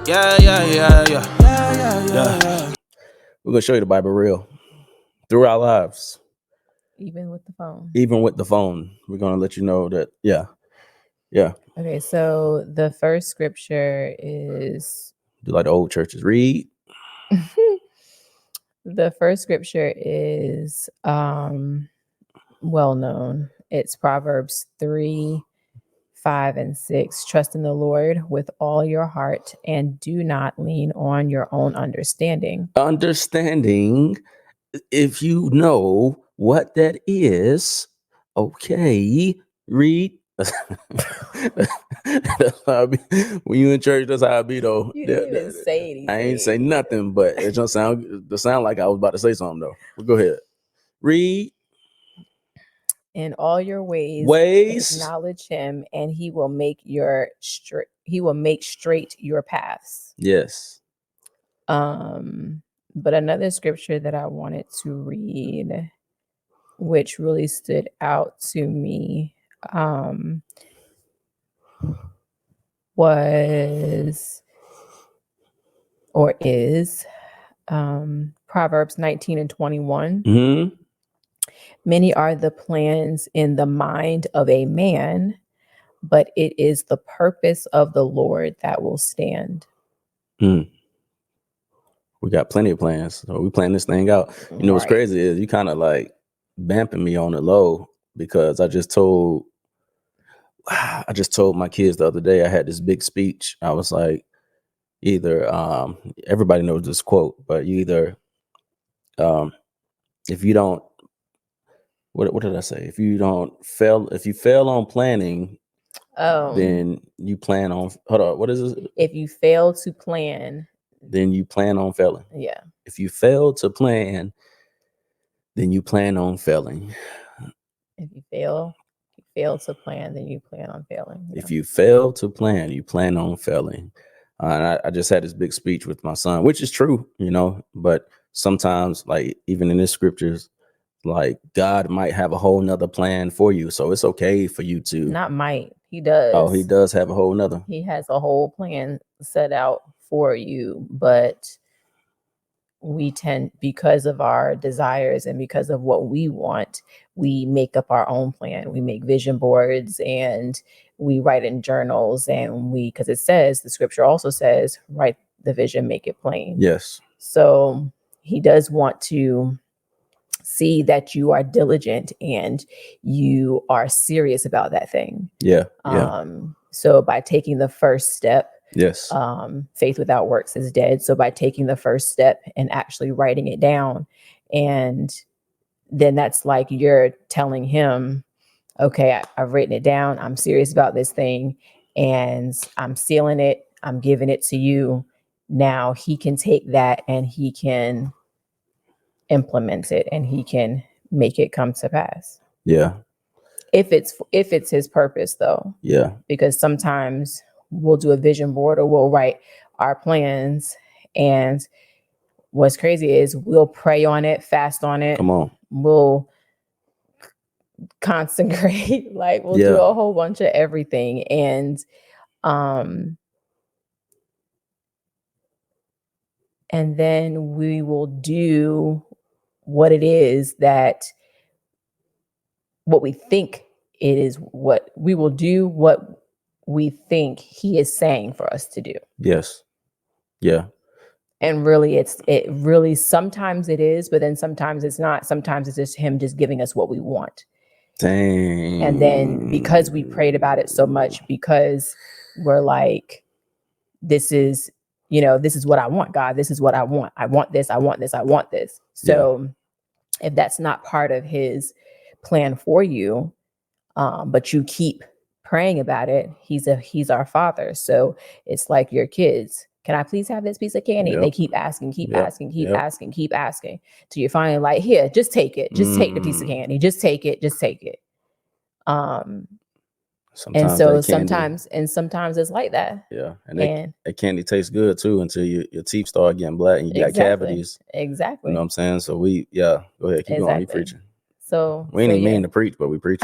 Yeah. We're gonna show you the Bible real through our lives, even with the phone. even with the phone. We're gonna let you know that. Yeah. Okay, so the first scripture is Do like the old churches. Read. the first scripture is well known. It's Proverbs 3, 5, and 6. Trust in the Lord with all your heart and do not lean on your own understanding. Understanding. If you know what that is, okay. Read. That's how I be. When you in church, that's how I be though. You didn't even say anything. I ain't say nothing, but it just sound like I was about to say something though. But go ahead. Read. In all your ways acknowledge him and he will make straight your paths. Yes. But another scripture that I wanted to read, which really stood out to me, was or is Proverbs 19 and 21. Mm-hmm. Many are the plans in the mind of a man, but it is the purpose of the Lord that will stand. We got plenty of plans. So we plan this thing out. You know what's crazy is you kind of like bamping me on the low because I just told my kids the other day I had this big speech. I was like, either everybody knows this quote, but you either if you don't what did I say? If you fail on planning, then you plan on what is it? If you fail to plan, then you plan on failing. Yeah. If you fail to plan, then you plan on failing. If you fail to plan, then you plan on failing. Yeah. If you fail to plan, you plan on failing. And I just had this big speech with my son, which is true, but sometimes, like even in the scriptures, like God might have a whole nother plan for you. So it's okay for you to not might. He does. Oh, he does have a whole nother. He has a whole plan set out for you, but we tend, because of our desires and because of what we want, we make up our own plan. We make vision boards and we write in journals, and because the scripture also says, write the vision, make it plain. Yes. So he does want to see that you are diligent and you are serious about that thing. Yeah. So by taking the first step, yes. Faith without works is dead. So by taking the first step and actually writing it down, and then that's like you're telling him, okay, I've written it down. I'm serious about this thing and I'm sealing it. I'm giving it to you. Now he can take that and he can implement it and he can make it come to pass. Yeah. If it's his purpose though. Yeah. Because sometimes we'll do a vision board or we'll write our plans, and what's crazy is we'll pray on it, fast on it. Come on. We'll consecrate, like we'll do a whole bunch of everything. And then we will do what it is what we think it is, what we will do, what we think he is saying for us to do. Yes. Yeah. And really, sometimes it is, but then sometimes it's not. Sometimes it's just him just giving us what we want. Dang. And then because we prayed about it so much, because we're like, this is what I want, God. This is what I want. I want this. I want this. I want this. So if that's not part of his plan for you, but you keep praying about it, he's our Father. So it's like your kids. Can I please have this piece of candy? They keep asking, asking, asking, till you're finally like, here, just take it. Just take the piece of candy. Just take it. Just take it. Sometimes it's like that. Yeah. And that candy tastes good too until your teeth start getting black and you got cavities. Exactly. You know what I'm saying? So go ahead, keep going. You preaching. So we ain't mean to preach, but we preach.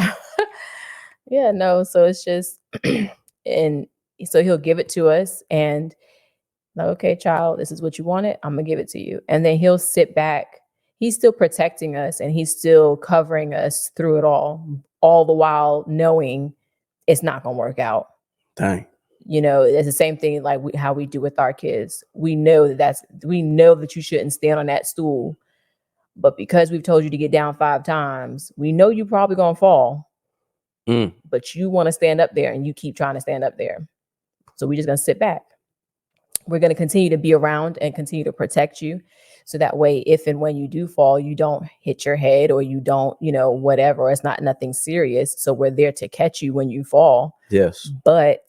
Yeah, no. So it's just, and so he'll give it to us, and Like, okay, child, this is what you wanted. I'm gonna give it to you. And then he'll sit back. He's still protecting us and he's still covering us through it all the while knowing it's not gonna work out. Dang. You know, it's the same thing like how we do with our kids. We know that you shouldn't stand on that stool, but because we've told you to get down 5 times, we know you're probably gonna fall. But you want to stand up there and you keep trying to stand up there. So we're just gonna sit back. We're going to continue to be around and continue to protect you. So that way, if and when you do fall, you don't hit your head or you don't, whatever. It's not nothing serious. So we're there to catch you when you fall. Yes. But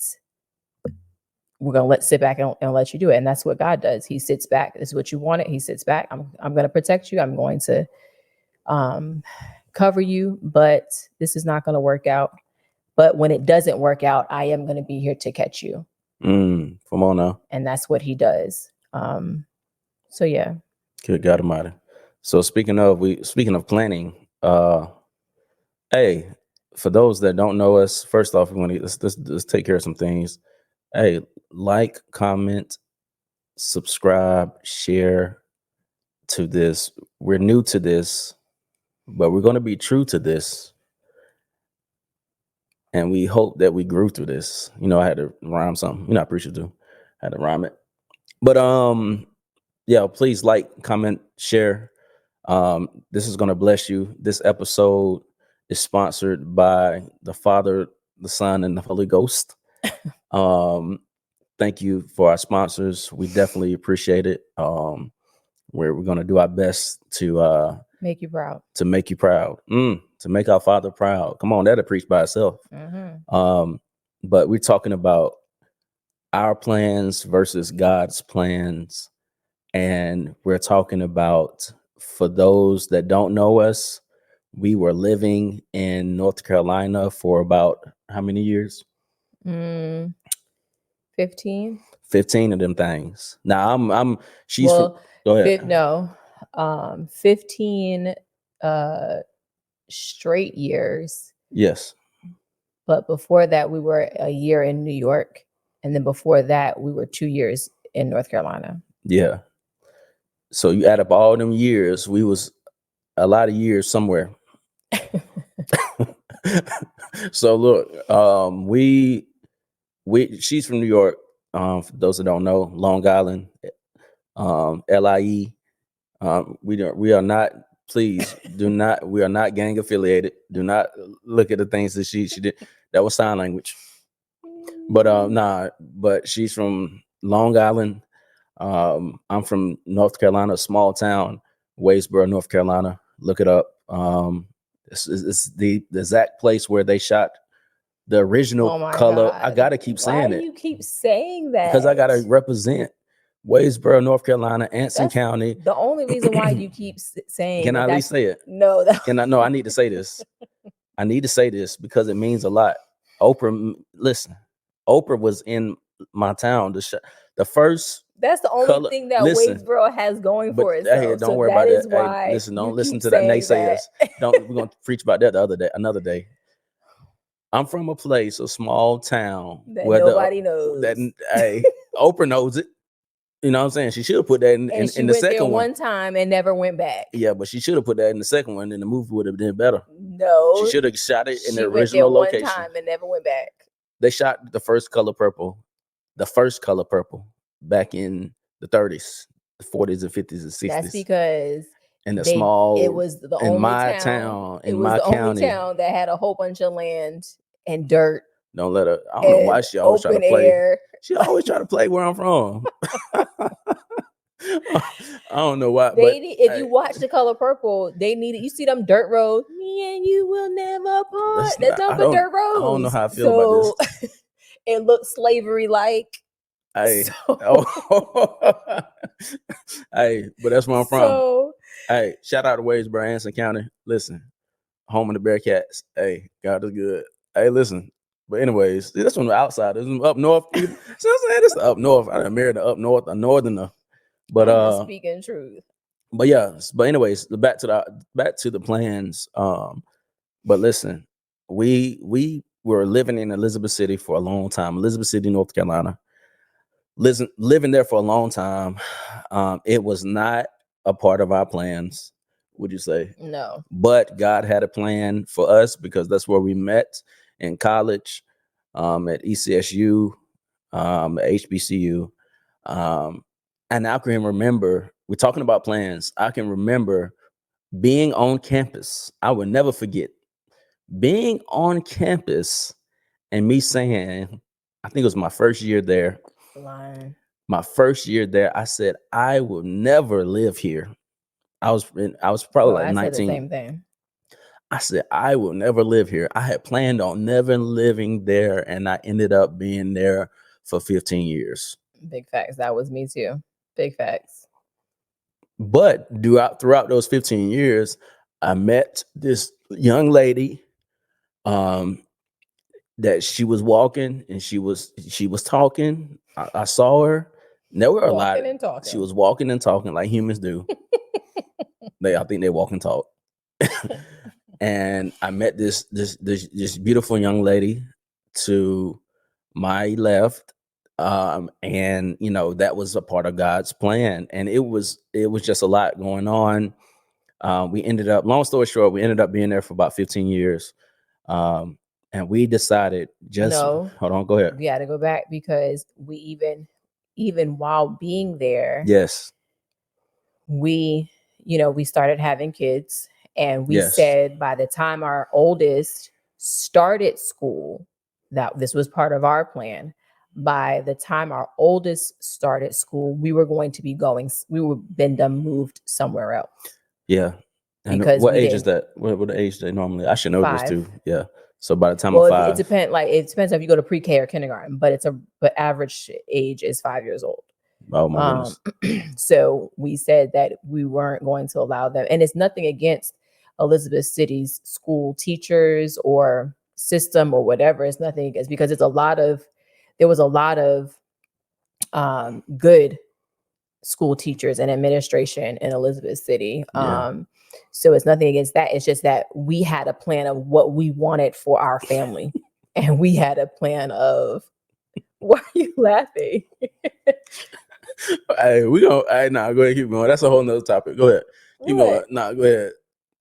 we're going to sit back and let you do it. And that's what God does. He sits back. This is what you wanted. He sits back. I'm going to protect you. I'm going to cover you, but this is not going to work out. But when it doesn't work out, I am going to be here to catch you. Come on now. And that's what he does. So yeah. Good God Almighty. So speaking of planning, hey, for those that don't know us, first off, we want to let's take care of some things. Hey, like, comment, subscribe, share to this. We're new to this, but we're going to be true to this. And we hope that we grew through this. I had to rhyme something. I appreciate it. I had to rhyme it. But yeah, please like, comment, share. This is going to bless you. This episode is sponsored by the Father, the Son, and the Holy Ghost. Thank you for our sponsors. We definitely appreciate it. We're going to do our best to make you proud. To make you proud. To make our Father proud. Come on, that'll preach by itself. But we're talking about our plans versus God's plans. And we're talking about, for those that don't know us, we were living in North Carolina for about how many years? 15. 15 of them things. Now go ahead. 15 straight years. Yes. But before that, we were a year in New York. And then before that, we were 2 years in North Carolina. Yeah. So you add up all them years, we was a lot of years somewhere. So look, she's from New York. For those that don't know, Long Island, LIE. We are not. Please do not. We are not gang affiliated. Do not look at the things that she did. That was sign language. But But she's from Long Island. I'm from North Carolina, a small town, Waysboro, North Carolina. Look it up. It's the exact place where they shot the original Color. God. I gotta keep saying it. Why do you keep saying that? Because I gotta represent Waysboro, North Carolina, Anson County. The only reason why you keep saying. Can I at least say it? No. No, I need to say this. I need to say this because it means a lot. Oprah was in my town. The first. That's the only thing that Waysboro has going for itself. Hey, don't worry about that. Hey, listen, don't listen to that naysayers. We're gonna preach about that another day. I'm from a place, a small town that where nobody knows. Hey, Oprah knows it. You know what I'm saying? She should have put that in the second one time and never went back. Yeah, but she should have put that in the second one, and the movie would have been better. No, she should have shot it in the original location. One time and never went back. They shot the first Color Purple back in the 30s, the 40s and 50s and 60s. That's because it was the only town that had a whole bunch of land and dirt. Don't let her. I don't know why she always try to play. She always try to play where I'm from. I don't know why. If you watch The Color Purple, they needed. You see them dirt roads. Me and you will never part. That's nothing but dirt roads. I don't know how I feel about this. It looks slavery like. Hey, hey, but that's where I'm from. Hey, shout out to Waysboro, Anson County. Listen, home of the Bearcats. Hey, God is good. Hey, listen. But anyways, that's from the outside. This is up north. So I'm saying this is up north. I married up north, a northerner. But I'm speaking truth. But yeah. But anyways, back to the plans. But listen, we were living in Elizabeth City for a long time. Elizabeth City, North Carolina. living there for a long time. It was not a part of our plans, would you say? No. But God had a plan for us because that's where we met in college, at ECSU, at HBCU. And I can remember, we're talking about plans. I can remember being on campus. I will never forget being on campus and me saying, I think it was my first year there. Lying. My first year there, I said, I will never live here. I was probably Well, like I said the 19. same thing. I said, I will never live here. I had planned on never living there, and I ended up being there for 15 years. Big facts. That was me too. Big facts. But throughout those 15 years, I met this young lady that she was walking and she was talking. I saw her. There were a lot. Walking and talking. She was walking and talking like humans do. I think they walk and talk. And I met this beautiful young lady to my left. And that was a part of God's plan. And it was just a lot going on. We ended up, long story short, we ended up being there for about 15 years. And we decided hold on, go ahead. We had to go back because we even while being there, Yes, we started having kids, and we Yes. said by the time our oldest started school, that this was part of our plan. By the time our oldest started school, we were going to be moved somewhere else. Yeah. And Because what we age is that? What the age they normally? I should know this 5. too. Yeah. So by the time Well, of 5, it depends if you go to pre-K or kindergarten, but average age is 5 years old. oh my goodness. So we said that we weren't going to allow them, and it's nothing against Elizabeth City's school teachers or system or whatever. It's nothing against, because there was a lot of good school teachers and administration in Elizabeth City. Yeah. So it's nothing against that. It's just that we had a plan of what we wanted for our family. And we had a plan of, why are you laughing? Hey, go ahead, keep going. That's a whole nother topic. Go ahead. Keep going. Go ahead.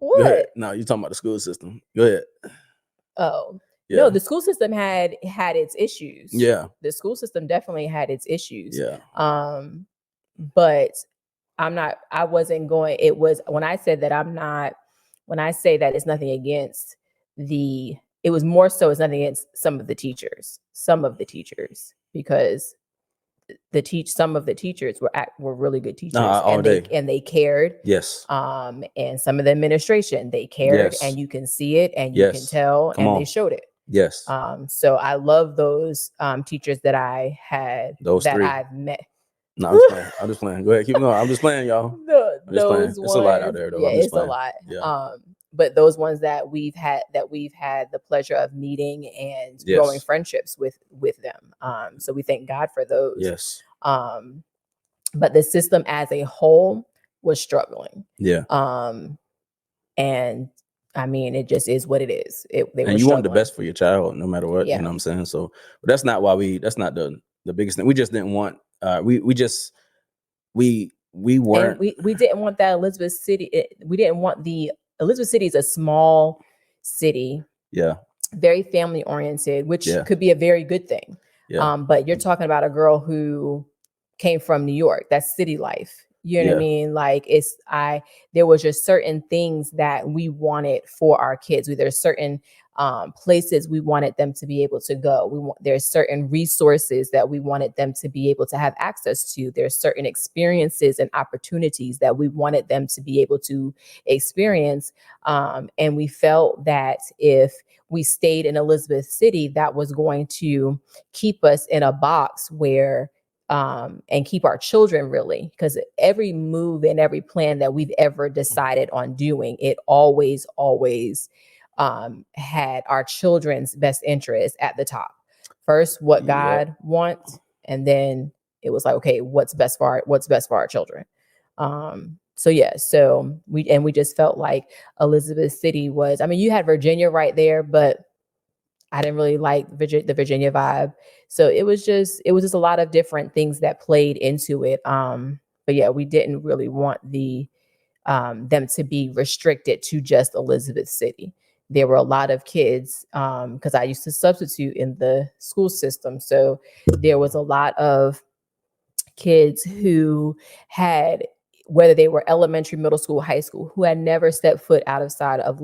What? Go ahead. No, you're talking about the school system. Go ahead. Oh. Yeah. No, the school system had its issues. Yeah. The school system definitely had its issues. Yeah. But I wasn't going, it was, when I say that it's nothing against it was more so it's nothing against some of the teachers, because some of the teachers were really good teachers, and they cared. Yes. And some of the administration, they cared, Yes. and you can see it, and you can tell, they showed it. Yes. So I love those teachers that I had, Those that 3. I've met. No, I'm just playing. Go ahead, keep going. I'm just playing, y'all. Those It's a lot out there, though. Yeah, it's playing. a lot. Yeah. But those ones that we've had the pleasure of meeting and growing friendships with them. So we thank God for those. Yes. But the system as a whole was struggling. Yeah. And I mean, it just is what it is. And you want the best for your child, no matter what. Yeah. You know what I'm saying? So, but that's not the biggest thing. We just didn't want. We weren't. And we didn't want that Elizabeth City. We didn't want Elizabeth City is a small city. Yeah. Very family oriented, which could be a very good thing. Yeah. But you're talking about a girl who came from New York. That's city life. You know what I mean? Like there was just certain things that we wanted for our kids. There's certain places we wanted them to be able to go. There's certain resources that we wanted them to be able to have access to. There's certain experiences and opportunities that we wanted them to be able to experience. And we felt that if we stayed in Elizabeth City, that was going to keep us in a box where and keep our children, really, because every move and every plan that we've ever decided on doing, it always had our children's best interest at the top. First, what God wants, and then it was like, okay, what's best for our children. So we just felt like Elizabeth City was, I mean, you had Virginia right there, but I didn't really like the Virginia vibe. So it was just a lot of different things that played into it. But yeah, we didn't really want them to be restricted to just Elizabeth City. There were a lot of kids because I used to substitute in the school system. So there was a lot of kids who had, whether they were elementary, middle school, high school, who had never stepped foot outside of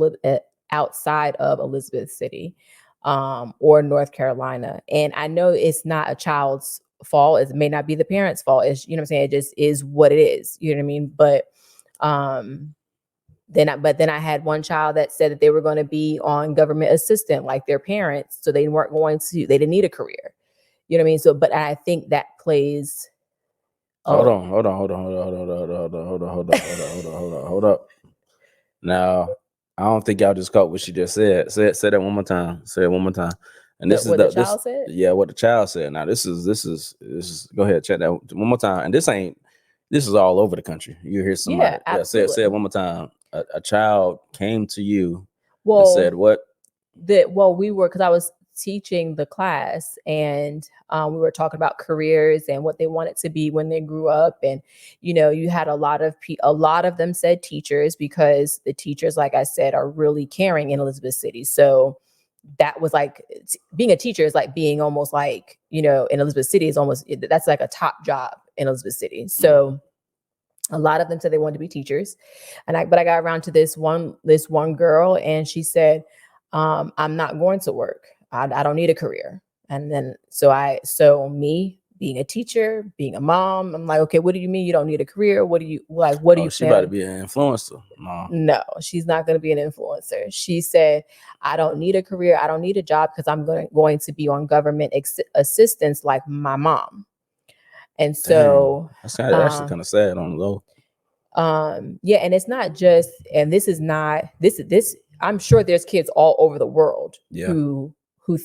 Elizabeth City or North Carolina. And I know it's not a child's fault. It may not be the parents' fault. It's, you know what I'm saying? It just is what it is. You know what I mean? But then I had one child that said that they were going to be on government assistant like their parents. So they didn't need a career. You know what I mean? So, but I think that plays. Hold up. Now, I don't think y'all just caught what she just said. Say that one more time. Say it one more time. And this is what the child said? Yeah, what the child said. Now, this is go ahead, check that one more time. And this is all over the country. You hear somebody. Yeah, say it one more time. A child came to you and Well, said what? Because I was teaching the class, and we were talking about careers and what they wanted to be when they grew up. And you had a lot of them said teachers, because the teachers, like I said, are really caring in Elizabeth City. So that was like, being a teacher is like being almost like, in Elizabeth City is almost, that's like a top job in Elizabeth City. So a lot of them said they wanted to be teachers. But I got around to this one girl, and she said, I'm not going to work. I don't need a career. And then, so me being a teacher, being a mom, I'm like, okay, what do you mean you don't need a career? What do you like? What do you? She about to be an influencer? No, she's not going to be an influencer. She said, I don't need a career. I don't need a job because I'm going to be on government assistance like my mom. And so that's actually kind of sad on the low. Yeah, and it's not just, and this is not this. I'm sure there's kids all over the world who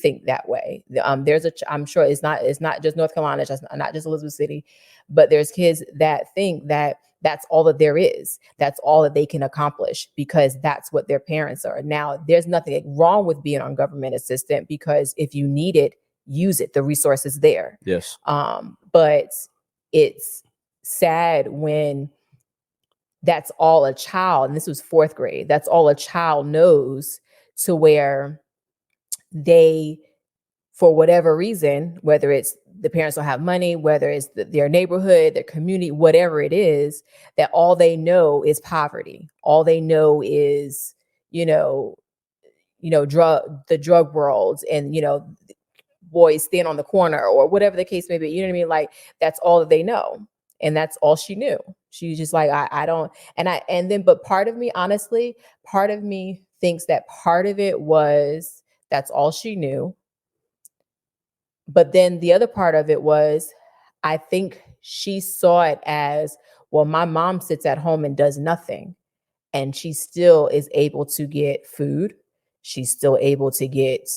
think that way. I'm sure it's not just North Carolina, it's just not just Elizabeth City, but there's kids that think that that's all that there is. That's all that they can accomplish because that's what their parents are. Now, there's nothing wrong with being on government assistant, because if you need it, use it. The resource is there. Yes. But it's sad when that's all a child, and this was 4th grade, that's all a child knows, to where they, for whatever reason, whether it's the parents don't have money, whether it's their neighborhood, their community, whatever it is, that all they know is poverty. All they know is, the drug world, and, boys stand on the corner or whatever the case may be. You know what I mean? Like, that's all that they know. And that's all she knew. She was just like, I don't, but part of me, honestly, part of me thinks that part of it was, that's all she knew. But then the other part of it was, I think she saw it as, well, my mom sits at home and does nothing, and she still is able to get food. She's still able to get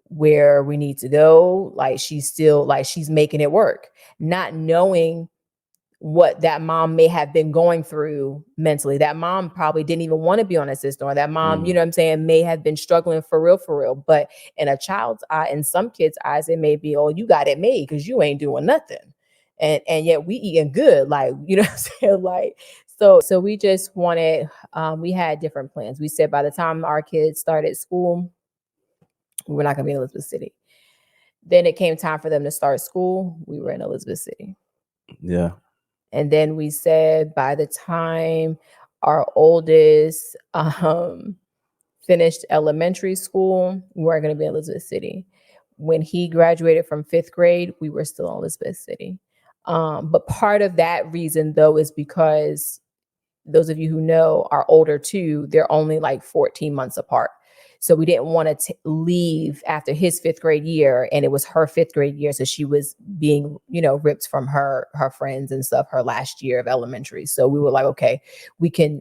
where we need to go. Like, she's making it work, not knowing what that mom may have been going through mentally. That mom probably didn't even want to be on a system, or that mom, you know what I'm saying, may have been struggling for real. But in a child's eye, in some kids' eyes, it may be, oh, you got it made because you ain't doing nothing. And yet we eating good, like, you know what I'm saying? Like, so we just wanted, we had different plans. We said by the time our kids started school, we're not gonna be in Elizabeth City. Then it came time for them to start school. We were in Elizabeth City. Yeah. And then we said by the time our oldest finished elementary school, we weren't going to be in Elizabeth City. When he graduated from 5th grade, we were still in Elizabeth City. But part of that reason, though, is because those of you who know are older too, they're only like 14 months apart. So we didn't want to leave after his 5th grade year, and it was her 5th grade year. So she was being, ripped from her friends and stuff, her last year of elementary. So we were like, okay, we can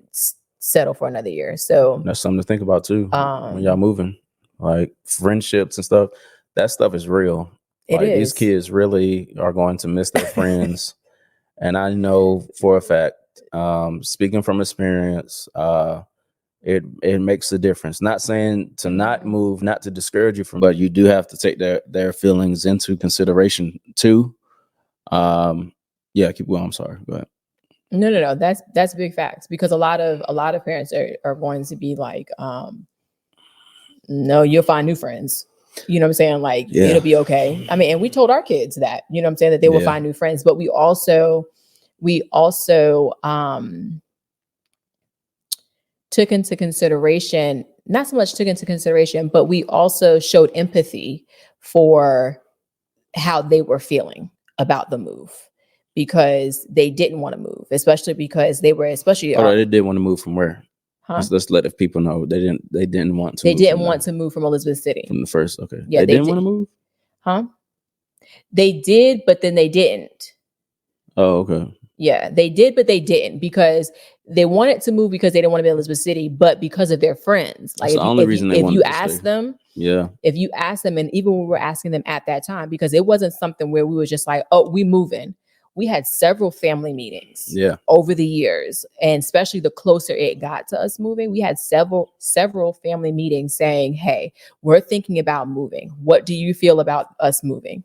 settle for another year. So that's something to think about too. When y'all moving, like friendships and stuff, that stuff is real. Like, these kids really are going to miss their friends. And I know for a fact, speaking from experience, it makes a difference. Not saying to not move, not to discourage you from, but you do have to take their feelings into consideration too. Yeah, keep going. I'm sorry. Go ahead. No. That's big facts, because a lot of parents are going to be like, no, you'll find new friends. You know what I'm saying? Like, Yeah. it'll be okay. I mean, and we told our kids that, you know what I'm saying, that they will Yeah. find new friends, but we also took into consideration, not so much took into consideration, but we also showed empathy for how they were feeling about the move, because they didn't want to move, especially because they were, especially Oh, they did want to move from where? huh? Let's let the people know they didn't want to. They move didn't from want there. to move from Elizabeth City. From the first. Okay. Yeah, they they didn't did. want to move. Huh? They did, but then they didn't. Oh, okay. Yeah, they did, but they didn't, because they wanted to move because they didn't want to be in Elizabeth City, but because of their friends. Like, That's the only reason they if wanted you to ask stay. them, Yeah. if you ask them, and even when we were asking them at that time, because it wasn't something where we were just like, oh, we moving. We had several family meetings over the years, and especially the closer it got to us moving, we had several family meetings saying, hey, we're thinking about moving. What do you feel about us moving?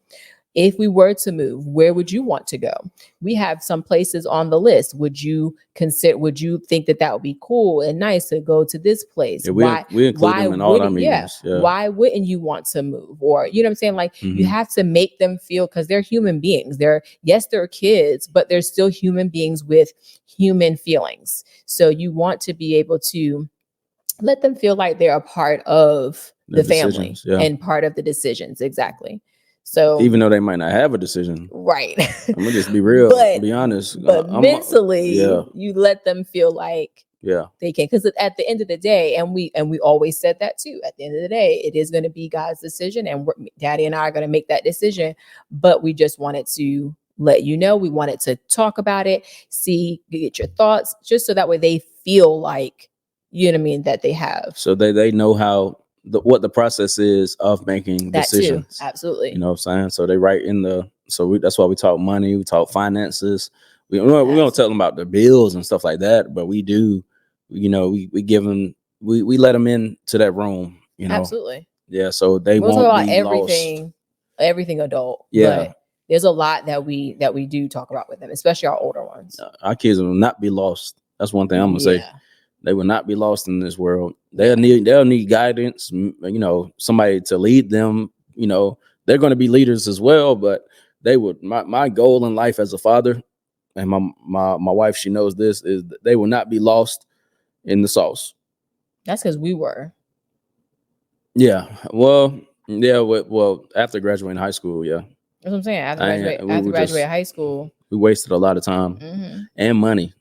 If we were to move, where would you want to go? We have some places on the list. Would you think that would be cool and nice to go to this place? Yeah, we include them in all our meetings. Yeah. Why wouldn't you want to move? Or, you know what I'm saying? Like, you have to make them feel, because they're human beings. They're kids, but they're still human beings with human feelings. So you want to be able to let them feel like they're a part of the family and part of the decisions. Exactly. So even though they might not have a decision, right? I'm gonna just be real, be honest. But mentally, you let them feel like they can, because at the end of the day, and we always said that too. At the end of the day, it is going to be God's decision, and Daddy and I are going to make that decision. But we just wanted to let you know. We wanted to talk about it, get your thoughts, just so that way they feel like, you know what I mean, that they have. So they know how what the process is of making that decisions. Too. Absolutely. You know what I'm saying? So they write in that's why we talk money, we talk finances. We don't tell them about the bills and stuff like that, but we do, you know, we give them, we let them into that room, you know. Absolutely. Yeah. So they won't talk about be everything adult. Yeah. But there's a lot that we do talk about with them, especially our older ones. Our kids will not be lost. That's one thing I'm gonna say. They will not be lost in this world. They'll need guidance, you know, somebody to lead them. You know, they're going to be leaders as well, but they would. My goal in life as a father, and my wife, she knows this, is that they will not be lost in the sauce. That's because we were. Yeah. Well, after graduating high school, yeah. That's what I'm saying. After graduating high school, we wasted a lot of time and money,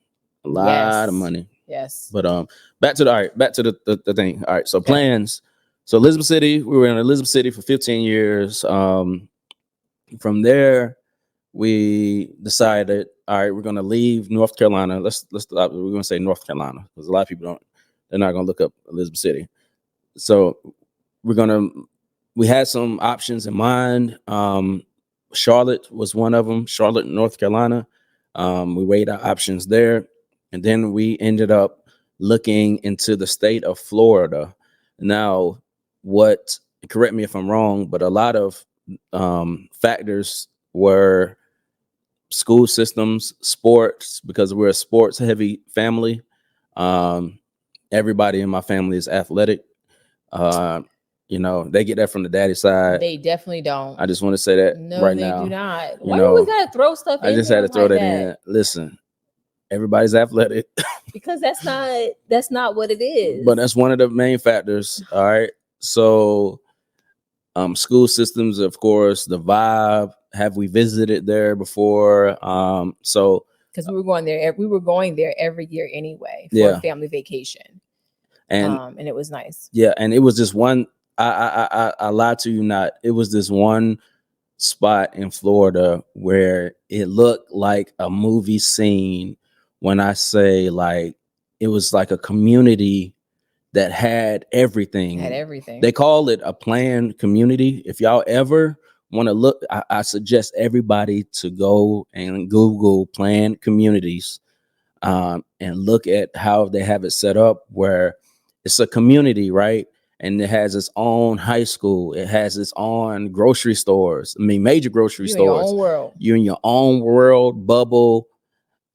a lot of money. Yes. But back to the thing. All right. So plans. So Elizabeth City, we were in Elizabeth City for 15 years. From there, we decided, all right, we're gonna leave North Carolina. Let's stop. We're gonna say North Carolina, because a lot of people they're not gonna look up Elizabeth City. So we had some options in mind. Charlotte was one of them. Charlotte, North Carolina. We weighed our options there. And then we ended up looking into the state of Florida. Now, correct me if I'm wrong, but a lot of factors were school systems, sports, because we're a sports heavy family. Everybody in my family is athletic. You know, they get that from the daddy side. They definitely don't. I just want to say that right now. No, they do not. Why you always gotta throw stuff in? I just had to throw that in. Listen, everybody's athletic. Because that's not what it is. But that's one of the main factors. All right. So school systems, of course, the vibe. Have we visited there before? So because we were going there every year anyway for a family vacation. And it was nice. Yeah, and it was just one. I lied to you not. It was this one spot in Florida where it looked like a movie scene. When I say, like, it was like a community that had everything. They call it a planned community. If y'all ever want to look, I suggest everybody to go and Google planned communities and look at how they have it set up, where it's a community, right? And it has its own high school. It has its own grocery stores. I mean, major grocery You in your stores. own world. You're in your own world bubble,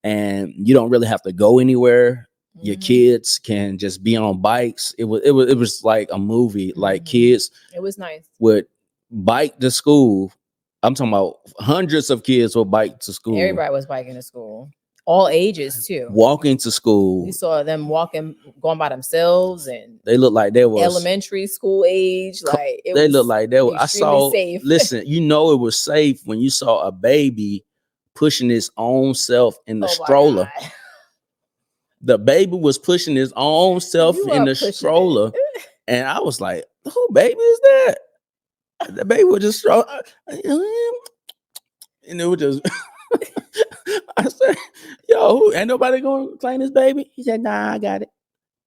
and you don't really have to go anywhere. Your Mhm. kids can just be on bikes. It was like a movie. Like Mhm. kids It was nice. would bike to school. I'm talking about hundreds of kids will bike to school, Everybody was biking to school, all ages too. walking to school. We saw them walking, going by themselves, and They look like they was elementary school age. Like it they was look like they were. I extremely saw. safe. Listen, you know it was safe when you saw a baby pushing his own self in the Oh my stroller. God. The baby was pushing his own self You in are the pushing stroller, it. and I was like, "Who baby is that?" The baby was just and it was just. I said, "Yo, ain't nobody gonna claim this baby?" He said, "Nah, I got it."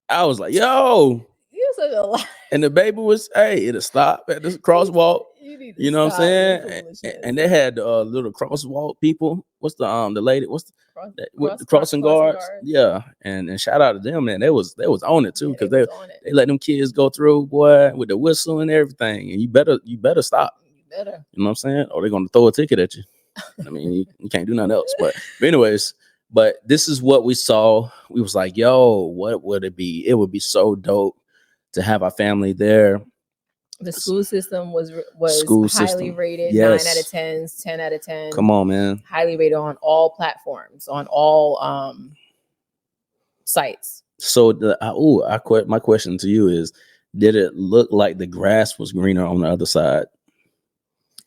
I was like, "Yo." You're such a lie. And the baby was, hey, it'll stop at this crosswalk. You need to You know what I'm stop your saying? foolishness. And they had little crosswalk people. What's the lady? What's with the crossing guards? Yeah. And shout out to them, man. They was on it too, Yeah, because they was on it. they let them kids go through, boy, with the whistle and everything. And you better stop. You better. You know what I'm saying? Or they're gonna throw a ticket at you. I mean, you can't do nothing else. But anyways, but this is what we saw. We was like, yo, what would it be? It would be so dope to have our family there. The school system was School highly system. rated, Yes. 9 out of 10s, 10 out of 10. Come on, man. Highly rated on all platforms, on all sites. So my question to you is, did it look like the grass was greener on the other side?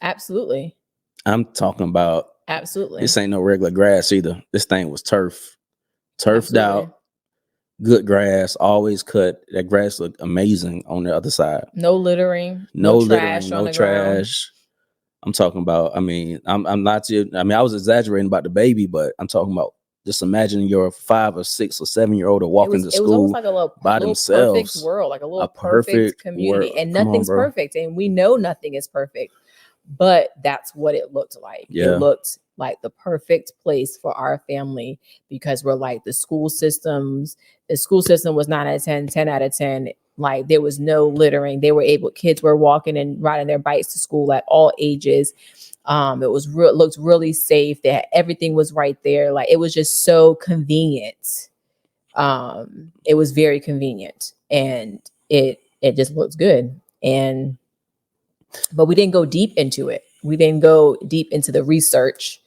Absolutely. I'm talking about Absolutely. this ain't no regular grass either. This thing was turfed Absolutely. out. Good grass, always cut. That grass looked amazing on the other side. No littering, No trash littering, on no the ground. trash. I'm talking about, I mean, I'm not to, I mean, I was exaggerating about the baby, but I'm talking about just imagine your 5 or 6 or 7-year-old walking to It was almost school like a little by perfect themselves. world, like a little perfect perfect community. world. And Come on, nothing's bro. perfect. And we know nothing is perfect, but that's what it looked like. Yeah. It looked like the perfect place for our family, because we're like the school system was 9 out of 10, 10 out of 10. Like there was no littering. Kids were walking and riding their bikes to school at all ages. It looked really safe. That everything was right there. Like it was just so convenient. It was very convenient, and it just looks good. But we didn't go deep into it. We didn't go deep into the research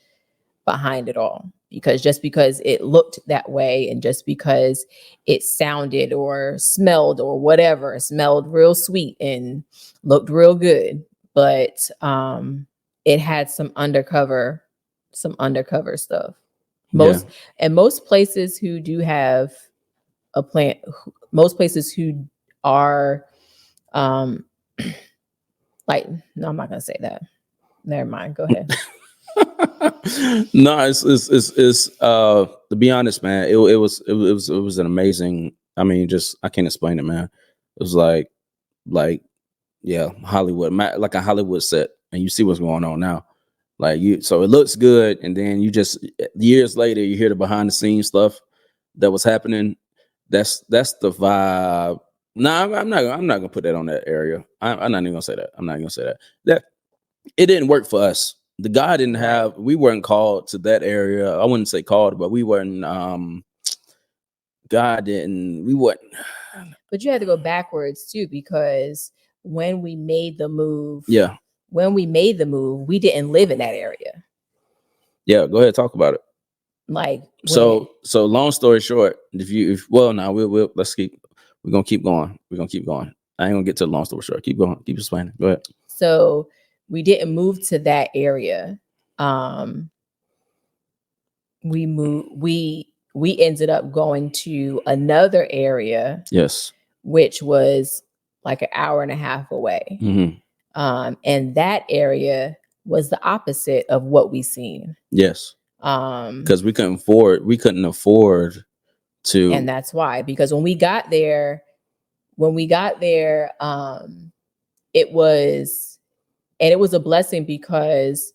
behind it all, because just because it looked that way, and just because it sounded or smelled or whatever, smelled real sweet and looked real good, but it had some undercover stuff. Most places who do have a plant, most places who are like, no, I'm not gonna say that. Never mind. Go ahead. No, it's to be honest, man, it was an amazing, I mean, just I can't explain it, man. It was like yeah, Hollywood, like a Hollywood set, and you see what's going on now. Like so it looks good, and then you just years later you hear the behind the scenes stuff that was happening. That's the vibe. No, I'm not gonna put that on that area. I'm not even gonna say that. I'm not even gonna say that. That it didn't work for us. The God didn't have. We weren't called to that area. I wouldn't say called, but we weren't. God didn't. We weren't. But you had to go backwards too, because when we made the move, Yeah. When we made the move, we didn't live in that area. Yeah. Go ahead, talk about it. Like so long story short, we're gonna keep going. I ain't gonna get to the long story short. Keep going. Keep explaining. Go ahead. So we didn't move to that area. We ended up going to another area. Yes. Which was like an hour and a half away. Mm-hmm. And that area was the opposite of what we seen. Yes. Because we couldn't afford to. And that's why, because when we got there, it was a blessing, because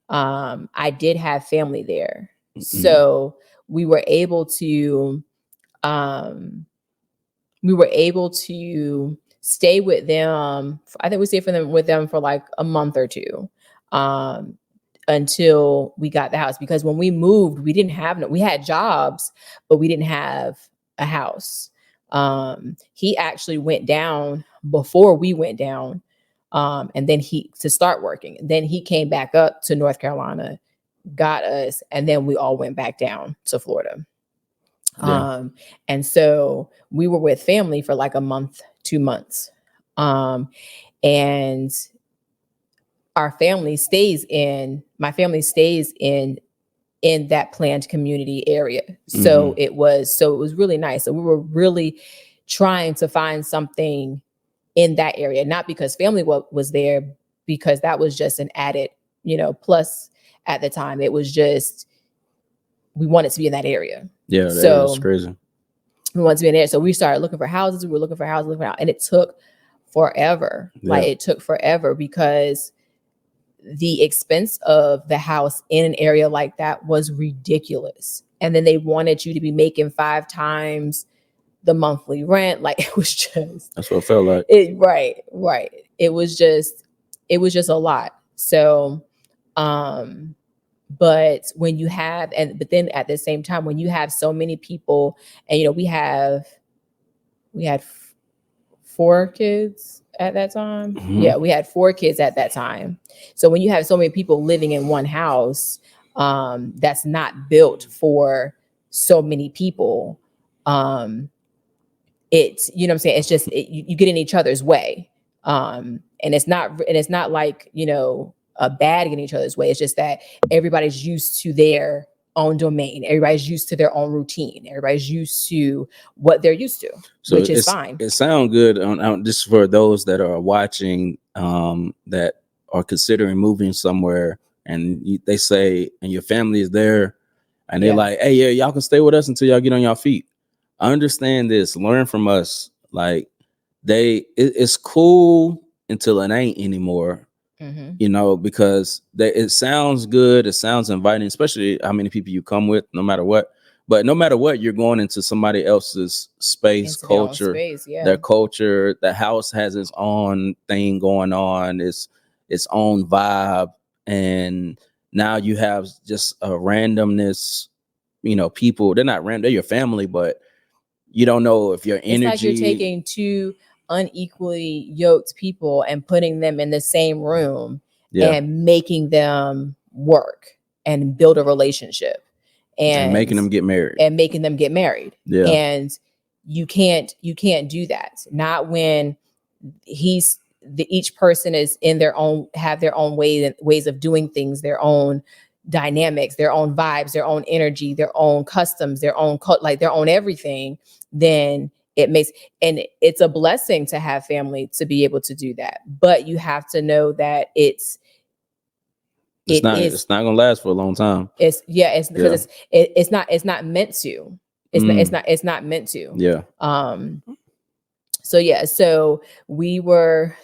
I did have family there. Mm-hmm. So we were able to we were able to stay with them. I think we stayed with them for like a month or two, until we got the house. Because when we moved, we didn't have we had jobs, but we didn't have a house. He actually went down before we went down, and then to start working. Then he came back up to North Carolina, got us, and then we all went back down to Florida. Yeah. And so we were with family for like a month, 2 months. And my family stays in that planned community area. So it was really nice. So we were really trying to find something in that area, not because family was there, because that was just an added, plus at the time. It was just, we wanted to be in that area. Yeah, so that's crazy. We wanted to be in there. So we started looking for houses. We were looking for houses, and it took forever. Yeah. Like, it took forever because the expense of the house in an area like that was ridiculous. And then they wanted you to be making 5 times the monthly rent. Like, it was just, that's what it felt like. Right. It was just a lot. So, but when you have, but then at the same time, when you have so many people, and we had 4 kids at that time. Mm-hmm. Yeah, we had 4 kids at that time. So when you have so many people living in one house, that's not built for so many people, it's, what I'm saying? It's just, you get in each other's way. And it's not like, a bad in each other's way. It's just that everybody's used to their own domain. Everybody's used to their own routine. Everybody's used to what they're used to, so which is fine. It sounds good on just for those that are watching, that are considering moving somewhere, and they say, and your family is there, and they're like, hey, yeah, y'all can stay with us until y'all get on your feet. I understand this. Learn from us. Like, it's cool until it ain't anymore. Mm-hmm. Because it sounds good. It sounds inviting, especially how many people you come with, no matter what. But no matter what, you're going into somebody else's space, culture, their culture. The house has its own thing going on, its own vibe. And now you have just a randomness, people, they're not random, they're your family, but you don't know if your energy. It's like you're taking 2 unequally yoked people and putting them in the same room and making them work and build a relationship and making them get married. Yeah. And you can't do that. Not when each person is in have their own ways of doing things, their own dynamics, their own vibes, their own energy, their own customs, their own their own everything. Then it's a blessing to have family to be able to do that. But you have to know that it's not gonna last for a long time. It's because it's not meant to. It's not meant to. Yeah. So we were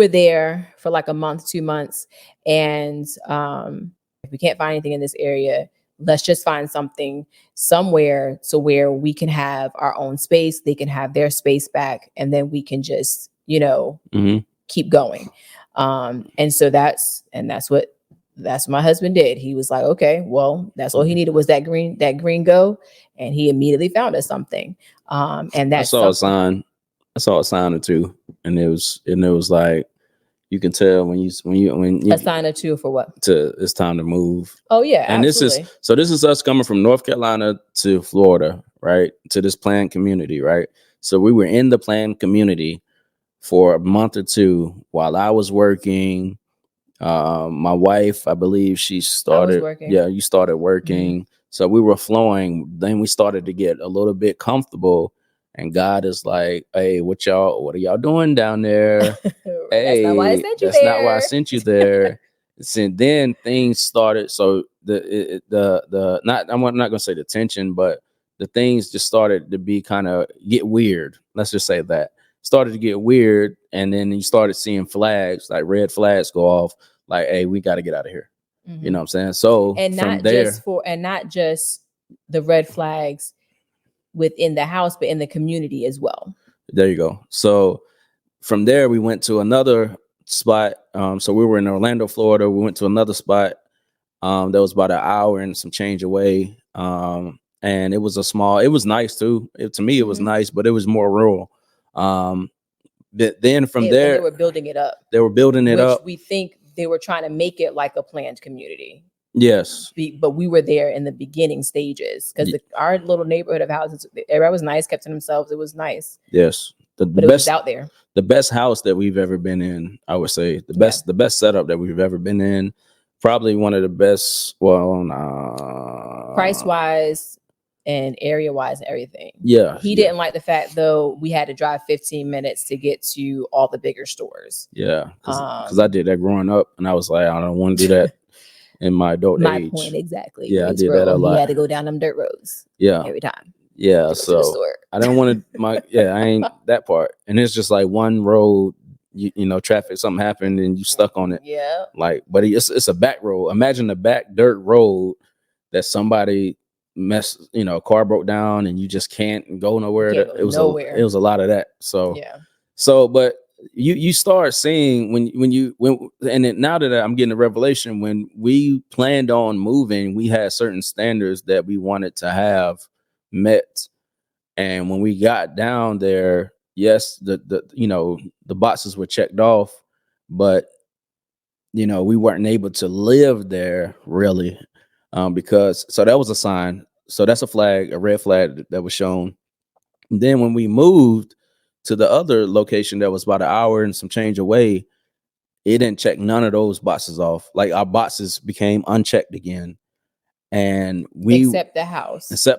there for like a month, 2 months, and if we can't find anything in this area, let's just find something somewhere to where we can have our own space. They can have their space back, and then we can just, keep going. And so that's what my husband did. He was like, okay, well, that's all he needed was that green go. And he immediately found us something. And that's I saw a sign or two, and it was like, you can tell when you a sign or two for what? It's time to move. Oh yeah. And absolutely. this is us coming from North Carolina to Florida, right? To this planned community, right? So we were in the planned community for a month or 2 while I was working. My wife, I believe she started working. Yeah, you started working. Mm-hmm. So we were flowing. Then we started to get a little bit comfortable. And God is like, hey, what are y'all doing down there? Hey, that's not why I sent you there. And then things started. So I'm not gonna say the tension, but the things just started to be kind of get weird. Let's just say that started to get weird. And then you started seeing flags, like red flags go off, like, hey, we got to get out of here. Mm-hmm. You know what I'm saying? So and not just the red flags within the house, but in the community as well. There you go. So from there, we went to another spot. So we were in Orlando, Florida. We went to another spot that was about an hour and some change away. And it was it was nice too. To me, it was Mhm. nice, but it was more rural. Then from And there, they were building it up, they were building it which up. we think they were trying to make it like a planned community. Yes. But we were there in the beginning stages because our little neighborhood of houses, everybody was nice, kept to themselves. It was nice. Yes. But it was out there. The best house that we've ever been in, I would say. The best setup that we've ever been in. Probably one of the best, price wise and area wise and everything. Yeah. He didn't like the fact though we had to drive 15 minutes to get to all the bigger stores. Yeah. Because I did that growing up and I was like, I don't want to do that in my adult age. My point exactly. Yeah, I did that a lot. He had to go down them dirt roads. Yeah. Every time. Yeah. So I don't want to I ain't that part. And it's just like one road, you know, traffic, something happened and you stuck on it. Yeah. Like, but it's a back road. Imagine a back dirt road that somebody a car broke down and you just can't go nowhere. It was a lot of that. So yeah. So, but you start seeing now that I'm getting a revelation, when we planned on moving, we had certain standards that we wanted to have met. And when we got down there, yes, the boxes were checked off, but we weren't able to live there really, because that was a sign. So that's a red flag that was shown. And then when we moved to the other location that was about an hour and some change away, it didn't check none of those boxes off. Like our boxes became unchecked again. And except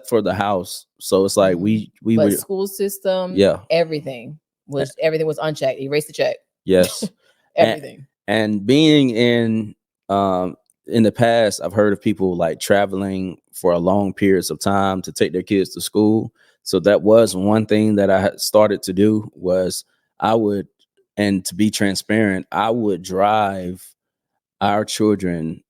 for the house. So it's like we but school system, everything was unchecked. Erase the check. Yes. Everything. And being in the past, I've heard of people like traveling for a long periods of time to take their kids to school. So that was one thing that I had started to do was and to be transparent, I would drive our children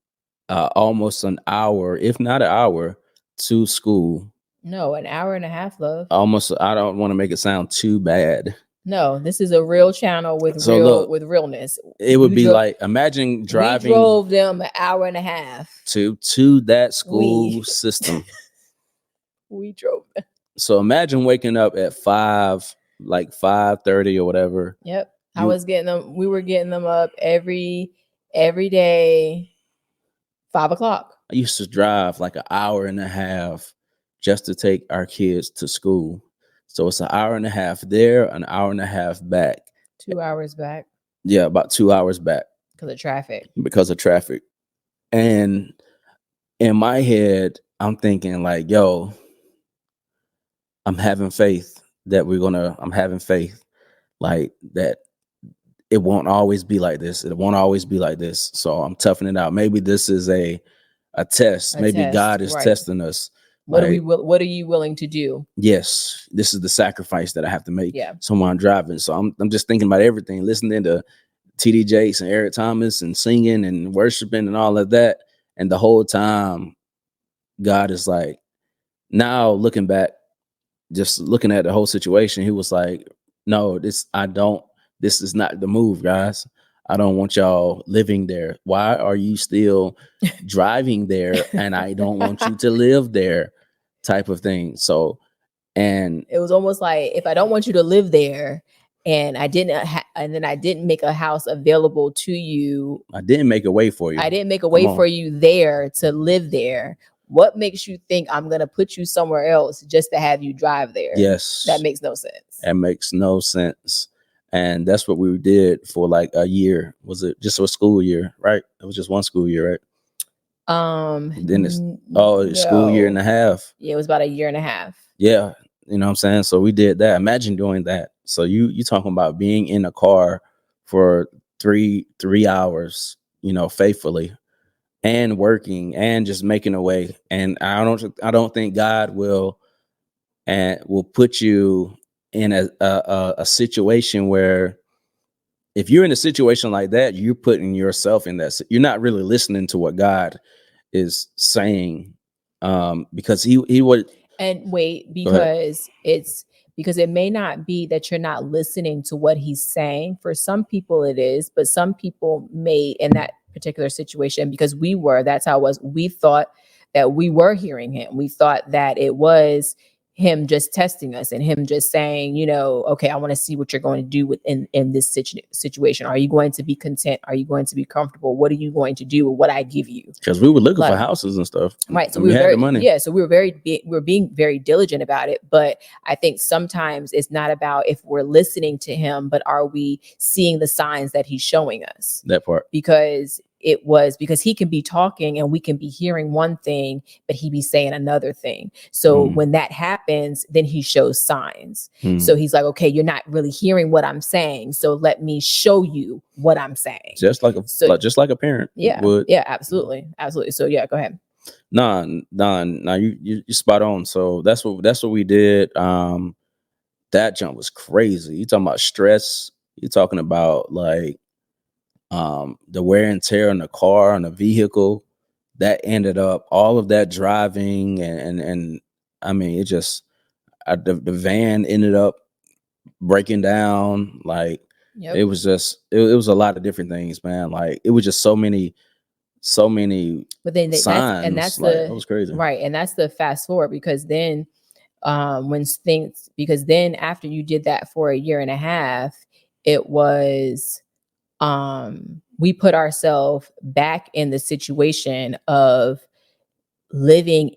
almost an hour, if not an hour, to school. No, an hour and a half, love. Almost. I don't want to make it sound too bad. No, this is a real channel with with realness. It would be like, imagine driving. We drove them an hour and a half to that school system. We drove them. So imagine waking up at 5:30 or whatever. Yep. We were getting them up every day, 5 o'clock. I used to drive like an hour and a half just to take our kids to school. So it's an hour and a half there, an hour and a half back. 2 hours back. Yeah, about 2 hours back. Because of traffic. And in my head, I'm thinking like, yo, I'm having faith like that it won't always be like this. It won't always be like this. So I'm toughing it out. Maybe this is a test. Maybe God is testing us. What are you willing to do? Yes, this is the sacrifice that I have to make. Yeah. So while I'm driving. So I'm just thinking about everything, listening to TD Jakes and Eric Thomas and singing and worshiping and all of that. And the whole time, God is like, now looking back, just looking at the whole situation, he was like, no, this is not the move, guys. I don't want y'all living there. Why are you still driving there? And I don't want you to live there, type of thing. So, and it was almost like, if I don't want you to live there, and I didn't make a house available to you. I didn't make a way for you. I didn't make a way for you there to live there. What makes you think I'm going to put you somewhere else just to have you drive there? Yes. That makes no sense. That makes no sense. And that's what we did for like a year. Was it just a school year, right? It was just one school year, right? Then it's school year and a half. Yeah, it was about a year and a half. Yeah. You know what I'm saying? So we did that. Imagine doing that. So you talking about being in a car for three hours, faithfully, and working and just making a way. And I don't think God will put you in a situation where, if you're in a situation like that, you're putting yourself in that. You're not really listening to what God is saying, because he would. And wait, because because it may not be that you're not listening to what he's saying. For some people it is, but some people may, in that particular situation, because that's how it was. We thought that we were hearing him. We thought that it was him just testing us and him just saying, okay, I want to see what you're going to do in this situation. Are you going to be content? Are you going to be comfortable? What are you going to do with what I give you? Because we were looking for houses and stuff. Right. So we had the money. Yeah. So we were being very diligent about it. But I think sometimes it's not about if we're listening to him, but are we seeing the signs that he's showing us? That part. Because he can be talking and we can be hearing one thing, but he be saying another thing. So when that happens, then he shows signs. So he's like, okay, you're not really hearing what I'm saying. So let me show you what I'm saying. Just like a parent. Yeah. would. Yeah, absolutely. Absolutely. So yeah, go ahead. No, you spot on. So that's what we did. That jump was crazy. You talking about stress. You're talking about like the wear and tear on the car, on the vehicle, that ended up all of that driving and I mean, it just the van ended up breaking down. Like it was just it was a lot of different things, man. Like it was just so many but then signs. It was crazy, right? And that's the fast forward, because then then after you did that for a year and a half, it was we put ourselves back in the situation of living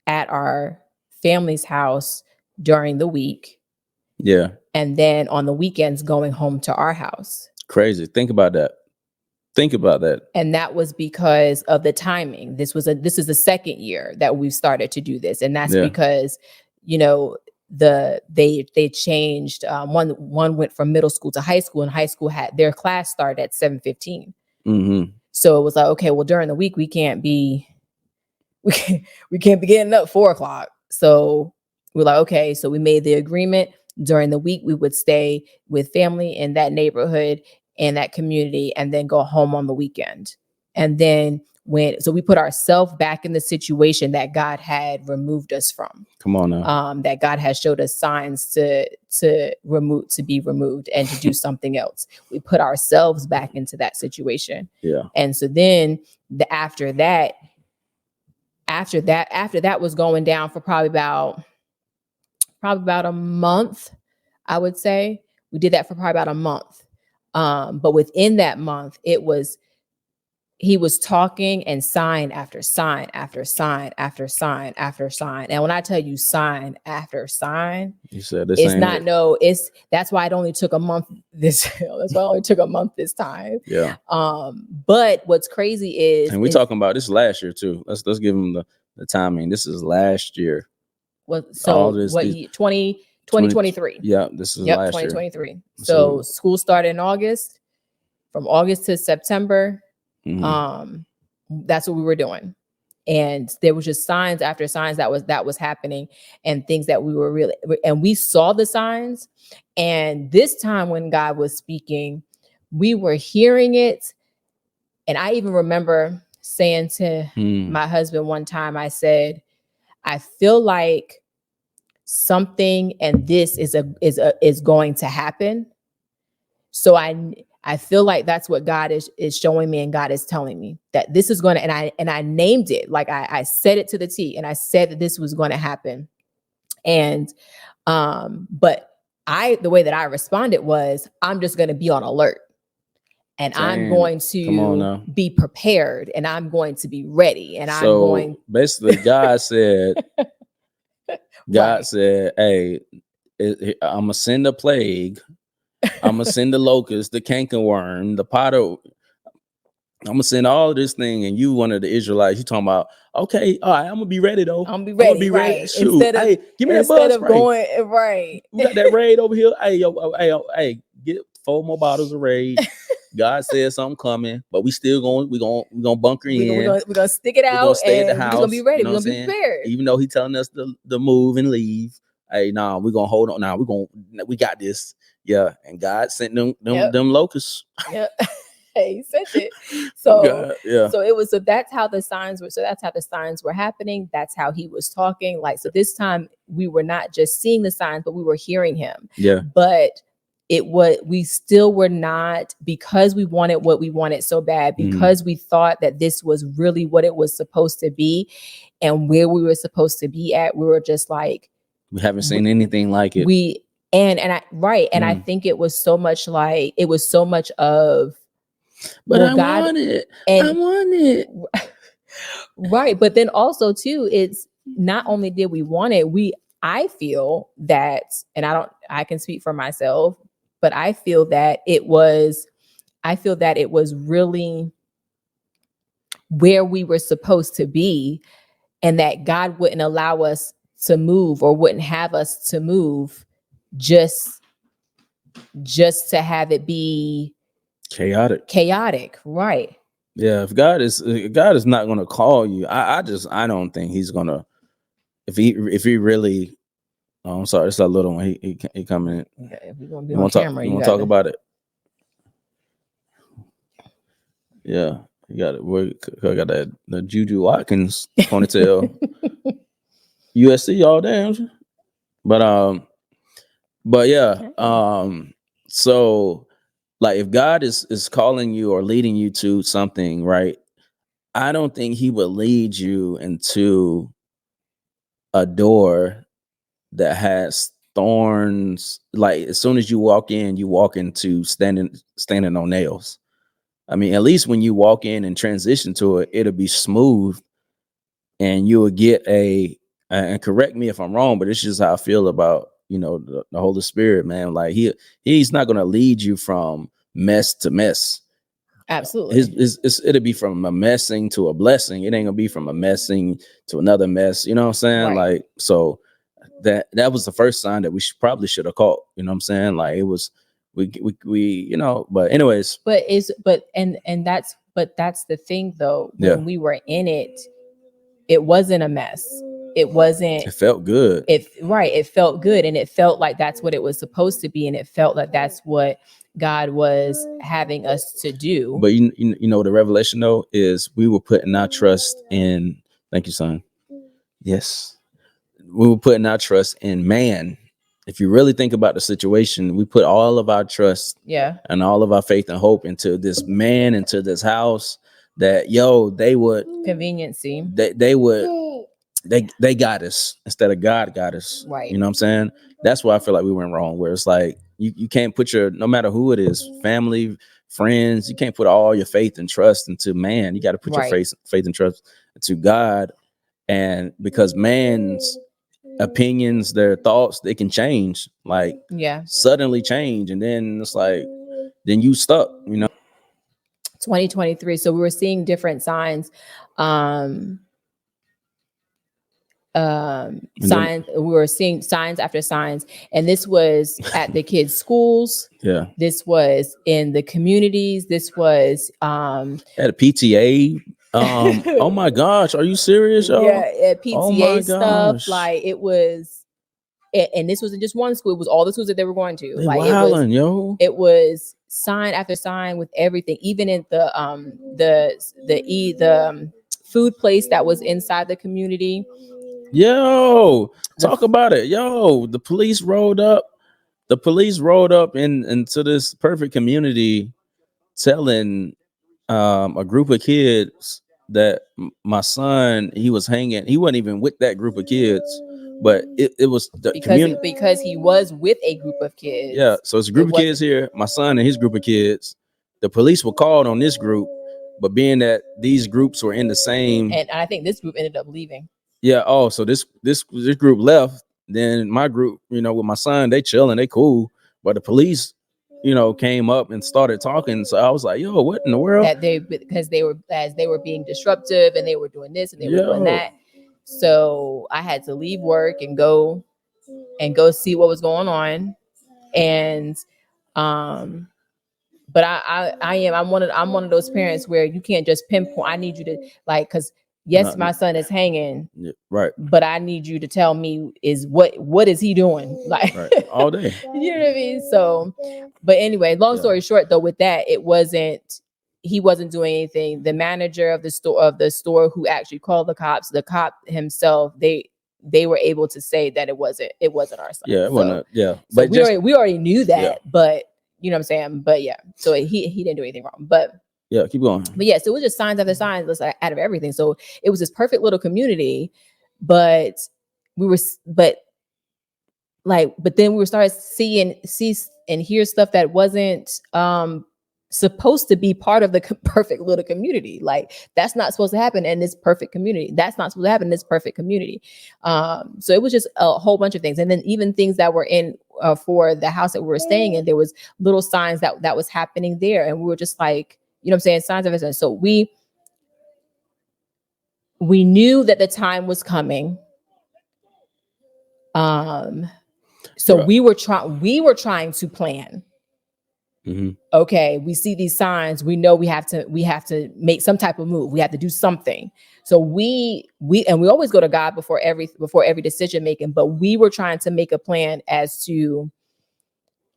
at our family's house during the week. Yeah. And then on the weekends going home to our house. Crazy. Think about that. And that was because of the timing. This is the second year that we've started to do this. And that's because, they changed. One went from middle school to high school, and high school had their class started at 7:15. So it was like, okay, well, during the week we can't be getting up 4:00. So we're like, okay, so we made the agreement during the week we would stay with family in that neighborhood and that community, and then go home on the weekend. And then so we put ourselves back in the situation that God had removed us from. Come on now. That God has showed us signs to be removed and to do something else. We put ourselves back into that situation. Yeah. And so then after that was going down for probably about a month, I would say. We did that for probably about a month. But within that month, he was talking, and sign after sign after sign after sign after sign. And when I tell you sign after sign, you said this it's not it. That's why it only took a month that's why it only took a month this time. Yeah. But what's crazy is, and we're talking about this last year too. Let's give them the timing. This is last year. What 2023. Yeah, this is last 2023. year. So school started in August. From August to September, that's what we were doing. And there was just signs after signs that was happening, and things that we were and we saw the signs. And this time when God was speaking, we were hearing it. And I even remember saying to my husband one time, I said, I feel like something and this is going to happen. So I feel like that's what God is showing me, and God is telling me that this is going to, and I named it, like I said it to the T, and I said that this was going to happen. And but the way that I responded was, I'm just going to be on alert, and I'm going to be prepared, and I'm going to be ready, and basically God said, said, hey, I'm gonna send a plague. I'm gonna send the locust, the cankerworm, the potter. I'm gonna send all of this thing, and you, one of the Israelites, you talking about? Okay, all right, I'm gonna be ready though. I'm gonna be ready. Right. Shoot, hey, give me that buzz spray. Going right. We got that raid over here. Hey, get 4 more bottles of raid. God said something coming, but we still we're gonna bunker in. We're gonna stick it out. We're gonna stay at the house. We're gonna be ready. You know we're gonna be prepared. Even though he's telling us to move and leave. Hey, we're gonna hold on. We got this. Yeah, and God sent them locusts. Yep. He sent it. So God, yeah. so it was, so that's how the signs were. So that's how the signs were happening. That's how he was talking. Like, so this time we were not just seeing the signs, but we were hearing him. Yeah. But we still were not, because we wanted what we wanted so bad, because we thought that this was really what it was supposed to be and where we were supposed to be at. We were just like, We haven't seen anything like it. I think it was so much of, But well, I God, want it. and I want it. right. But then also too, it's not only did we want it, I feel that, and I can speak for myself, but I feel that it was really where we were supposed to be, and that God wouldn't allow us to move, or wouldn't have us to move just to have it be chaotic. Right. Yeah, if God is not going to call you, I don't think he's going to, if he really, oh, I'm sorry, it's a little one. He coming in. Okay, if you're gonna be You on want to camera, talk about it? Yeah, you got it. I got that the Juju Watkins ponytail. USC all damn. But yeah, so like if God is calling you or leading you to something, right? I don't think he would lead you into a door that has thorns. Like as soon as you walk into standing on nails. I mean, at least when you walk in and transition to it, it'll be smooth, and you will get and correct me if I'm wrong, but it's just how I feel about, the Holy Spirit, man. Like he's not going to lead you from mess to mess. Absolutely. It'll be from a messing to a blessing. It ain't gonna be from a messing to another mess. You know what I'm saying? Right. Like, so that was the first sign that we probably should have caught. You know what I'm saying? Like it was, we but anyways. But that's the thing though. When we were in it, it wasn't a mess. It felt good. It felt good. And it felt like that's what it was supposed to be. And it felt like that's what God was having us to do. But you know, the revelation though is we were putting our trust in, thank you, son. Yes. We were putting our trust in man. If you really think about the situation, we put all of our trust and all of our faith and hope into this man, into this house that, they would conveniency. They got us instead of God got us. Right. You know what I'm saying? That's why I feel like we went wrong, where it's like you can't put no matter who it is, family, friends, you can't put all your faith and trust into man. You got to put your faith and trust into God. And because man's opinions, their thoughts, they can change, like suddenly change. And then it's like, then you stuck, 2023. So we were seeing different signs. Signs, we were seeing signs after signs, and this was at the kids' schools. This was in the communities. This was at a PTA. Oh my gosh, are you serious, y'all? At PTA stuff. Like it was, and this wasn't just one school. It was all the schools that they were going to. Like it was sign after sign with everything, even in the food place that was inside the community. Talk about it. The police rolled up into this perfect community, telling a group of kids that my son, he was hanging. He wasn't even with that group of kids, but it was the community, because he was with a group of kids. Yeah, so it's a group of kids here, my son and his group of kids. The police were called on this group, but being that these groups were in the same, and I think this group ended up leaving. Yeah. Oh, so this group left. Then my group, with my son, they chilling, they cool. But the police, came up and started talking. So I was like, yo, what in the world? Because they were being disruptive, and they were doing this and they were doing that. So I had to leave work and go see what was going on. And but I'm one of those parents where you can't just pinpoint. I need you to, like, because my son is hanging, right, but I need you to tell me what is he doing, like, all day. You know what I mean? So, but anyway, long story short, though, with that, it wasn't he wasn't doing anything. The manager of the store who actually called the cop himself, they were able to say that it wasn't our son. Yeah, So, yeah. so But we already knew that, Yeah. but you know what I'm saying? But yeah, so he didn't do anything wrong. But yeah, keep going. But yes, it was just signs after signs out of everything. So it was this perfect little community, but but then we were starting to see and hear stuff that wasn't supposed to be part of the perfect little community. Like, that's not supposed to happen in this perfect community. That's not supposed to happen in this perfect community. So it was just a whole bunch of things. And then even things that were in for the house that we were staying in, there was little signs that was happening there. And we were just like, you know what I'm saying? Signs of it. So we knew that the time was coming. So Right. we were trying to plan. Mm-hmm. Okay, we see these signs. We know we have to make some type of move. We have to do something. So we always go to God before every decision making. But we were trying to make a plan as to,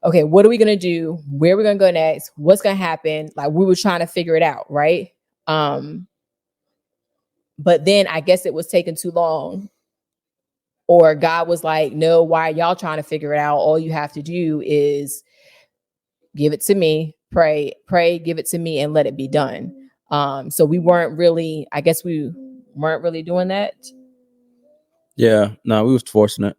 okay, what are we gonna do? Where are we gonna go next? What's gonna happen? Like, we were trying to figure it out, right? But then I guess it was taking too long. Or God was like, no, why are y'all trying to figure it out? All you have to do is give it to me, pray, give it to me, and let it be done. So we weren't really doing that. Yeah, no, we was forcing it.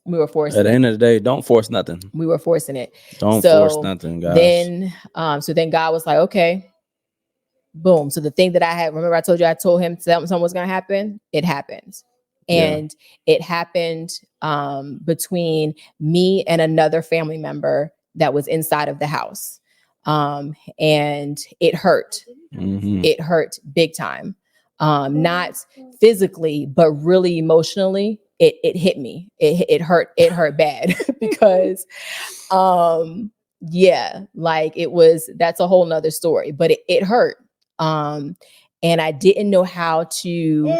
We were forcing At the it. end of the day, don't force nothing. We were forcing it. Don't force nothing, guys. Then God was like, okay, boom. So the thing that I told you, I told him something was going to happen. It happened. And it happened between me and another family member that was inside of the house. And it hurt. Mm-hmm. It hurt big time. Not physically, but really emotionally. It hit me. It hurt bad because that's a whole nother story, but it hurt. And I didn't know how to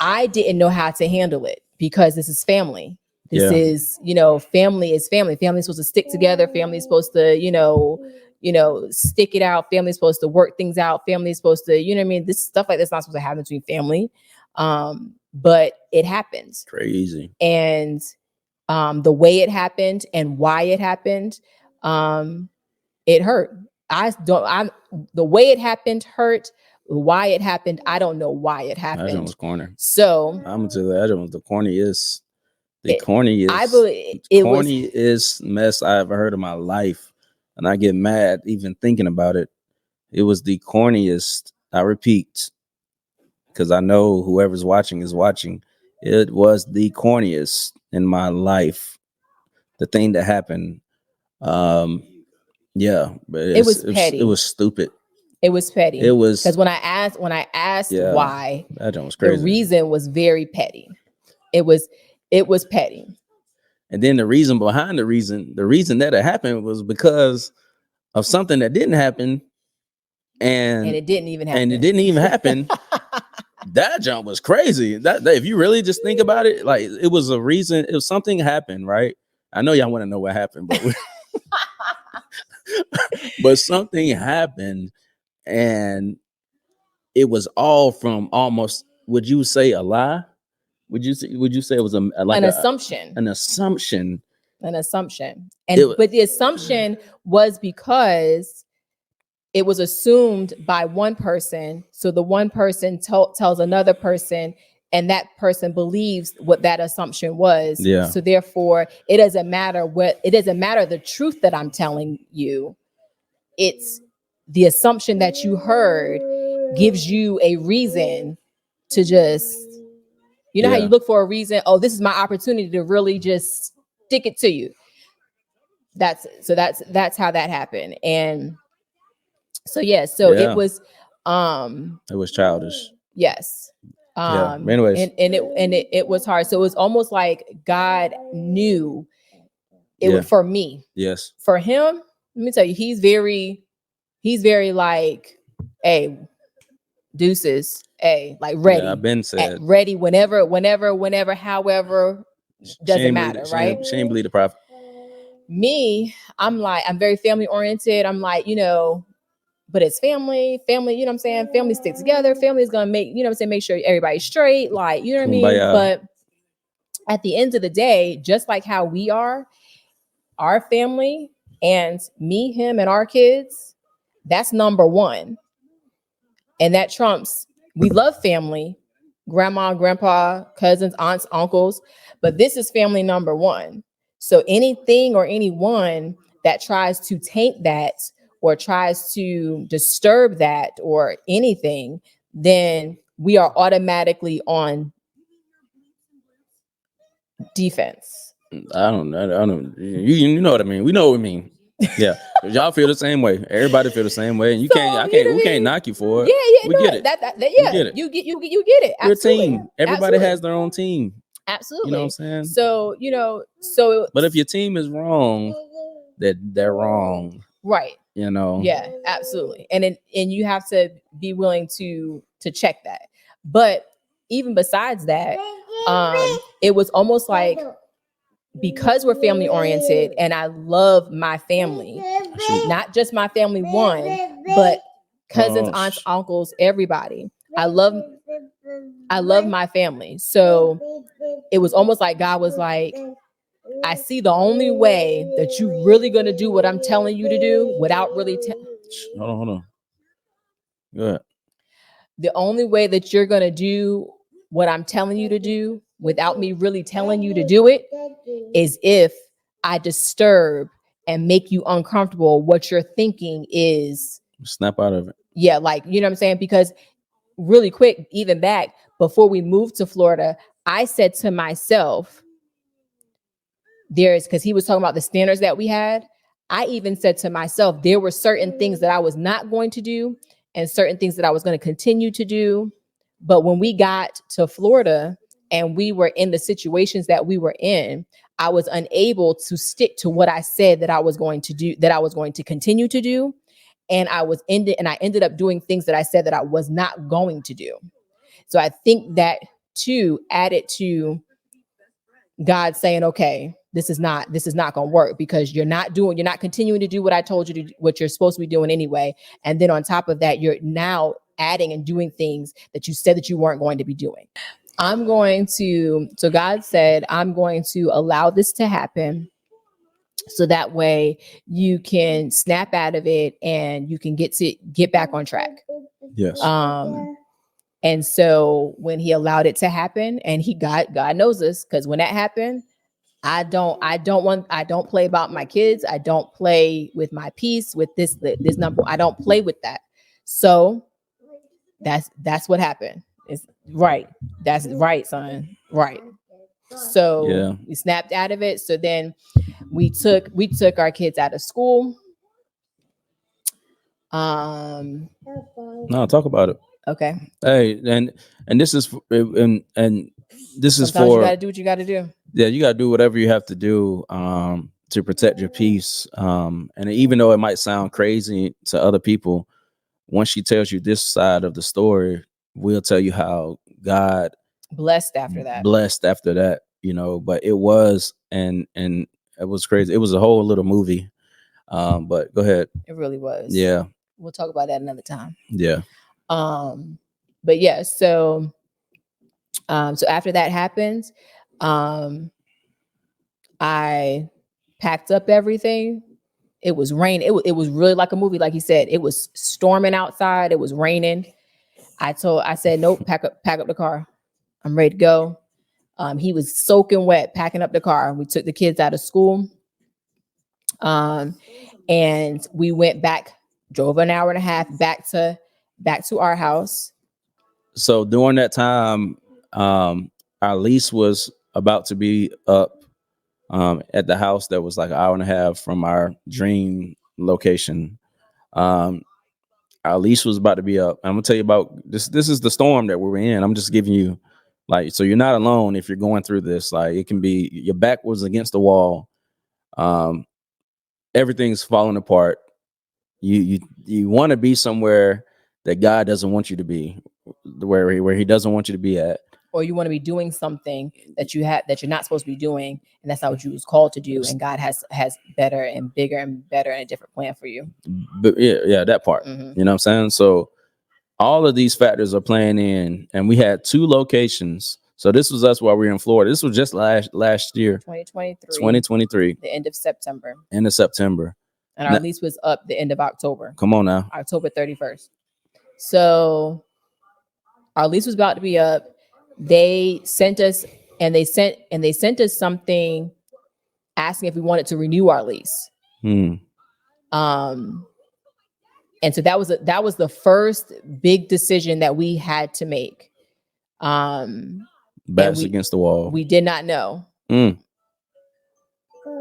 I didn't know how to handle it, because this is family. This is, family is family. Family's supposed to stick together. Family's supposed to, stick it out. Family's supposed to work things out. Family's supposed to, you know what I mean? This stuff like that's not supposed to happen between family. But it happens. Crazy. And the way it happened and why it happened, it hurt. The way it happened hurt. Why it happened, I don't know why it happened. That was corny. So I'm gonna tell you, that was the corniest. I believe it was corniest mess I ever heard in my life, and I get mad even thinking about it. It was the corniest. I repeat, because I know whoever's watching is watching. It was the corniest in my life. The thing that happened. Yeah, but it was petty. It was stupid. It was petty. It was, because when I asked why, that was crazy. The reason was very petty. It was petty. And then the reason behind the reason that it happened was because of something that didn't happen, and it didn't even happen. That jump was crazy. That if you really just think about it, like, it was a reason. If something happened, right? I know y'all want to know what happened, but but something happened. And it was all from almost, would you say a lie? Would you say it was an assumption? An assumption. And but the assumption was because it was assumed by one person. So the one person tells another person, and that person believes what that assumption was. Yeah. So therefore, it doesn't matter the truth that I'm telling you. It's the assumption that you heard gives you a reason to just, how you look for a reason. Oh, this is my opportunity to really just stick it to you. That's how that happened. And so, it was childish. Yes. Anyways. And it was hard. So it was almost like God knew it was for me. Yes. For him, let me tell you, he's very like, hey, deuces, hey, like ready. I've been said ready whenever, however, doesn't matter, right? Shame believe the prophet. Me, I'm very family oriented. I'm like, but it's family, you know what I'm saying? Family stick together. Family is gonna make, you know what I'm saying, make sure everybody's straight, like, you know what I mean? Kumbaya. But at the end of the day, just like how we are, our family and me, him, and our kids, that's number one. And that trumps, we love family, grandma, grandpa, cousins, aunts, uncles, but this is family number one. So anything or anyone that tries to taint that or tries to disturb that or anything, then we are automatically on defense. I don't. You know what I mean. We know what I mean. Yeah, y'all feel the same way. Everybody feel the same way, and you So, can't. I you can't. know We what I can't mean? knock you for it. Yeah, We no, get it. yeah, get it. you get it. We're a Absolutely. team. Everybody Absolutely. has their own team. Absolutely. You know what I'm saying? So, you know, so But if your team is wrong, they're wrong. right. You know. Yeah, absolutely. And you have to be willing to check that. But even besides that, it was almost like, because we're family oriented and I love my family, not just my family one, but cousins, aunts, uncles, everybody. I love my family. So it was almost like God was like, I see the only way that you really going to do what I'm telling you to do without really hold on. Go ahead. The only way that you're going to do what I'm telling you to do without me really telling you to do it is if I disturb and make you uncomfortable. What you're thinking is snap out of it. Yeah, like, you know what I'm saying? Because really quick, even back before we moved to Florida, I said to myself, because he was talking about the standards that we had. I even said to myself, there were certain things that I was not going to do and certain things that I was going to continue to do. But when we got to Florida and we were in the situations that we were in, I was unable to stick to what I said that I was going to do, that I was going to continue to do. And I ended up doing things that I said that I was not going to do. So I think that too added to God saying, okay, this is not going to work, because you're not continuing to do what I told you to do, what you're supposed to be doing anyway. And then on top of that, you're now adding and doing things that you said that you weren't going to be doing. So God said, I'm going to allow this to happen, so that way you can snap out of it and you can get back on track. Yes. And so when he allowed it to happen, and God knows this, because when that happened, I don't play about my kids. I don't play with my peace, with this number. I don't play with that. So that's what happened. It's right. That's right, son. Right. So yeah, we snapped out of it. So then we took our kids out of school. No, talk about it. Okay. Hey, and this is this is Sometimes for, you gotta do what you gotta do. Yeah, you gotta do whatever you have to do to protect your peace. And even though it might sound crazy to other people, once she tells you this side of the story, we'll tell you how God blessed after that, you know. But it was, and it was crazy. It was a whole little movie. But go ahead. It really was. Yeah. We'll talk about that another time. Yeah. But yeah, so after that happens, I packed up everything. It was raining. It was really like a movie, like he said. It was storming outside. It was raining. I said, nope, pack up the car. I'm ready to go. He was soaking wet, packing up the car. We took the kids out of school. And we went back, drove an hour and a half back to our house. So during that time, our lease was about to be up at the house that was like an hour and a half from our dream location. Our lease was about to be up. I'm gonna tell you about this. This is the storm that we were in. I'm just giving you, like, so you're not alone if you're going through this. Like, it can be your back was against the wall. Everything's falling apart. You want to be somewhere that God doesn't want you to be, where he doesn't want you to be at. or you want to be doing something that you're not supposed to be doing, and that's not what you was called to do, and God has better and bigger and better and a different plan for you. But yeah, that part. Mhm. You know what I'm saying? So all of these factors are playing in, and we had 2 locations. So this was us while we were in Florida. This was just last year, 2023, the end of September, end of September. and our lease was up the end of October. Come on now. October 31st. So our lease was about to be up. They sent us something asking if we wanted to renew our lease. Hmm. And so that was the first big decision that we had to make. Backs against the wall. We did not know. Mm.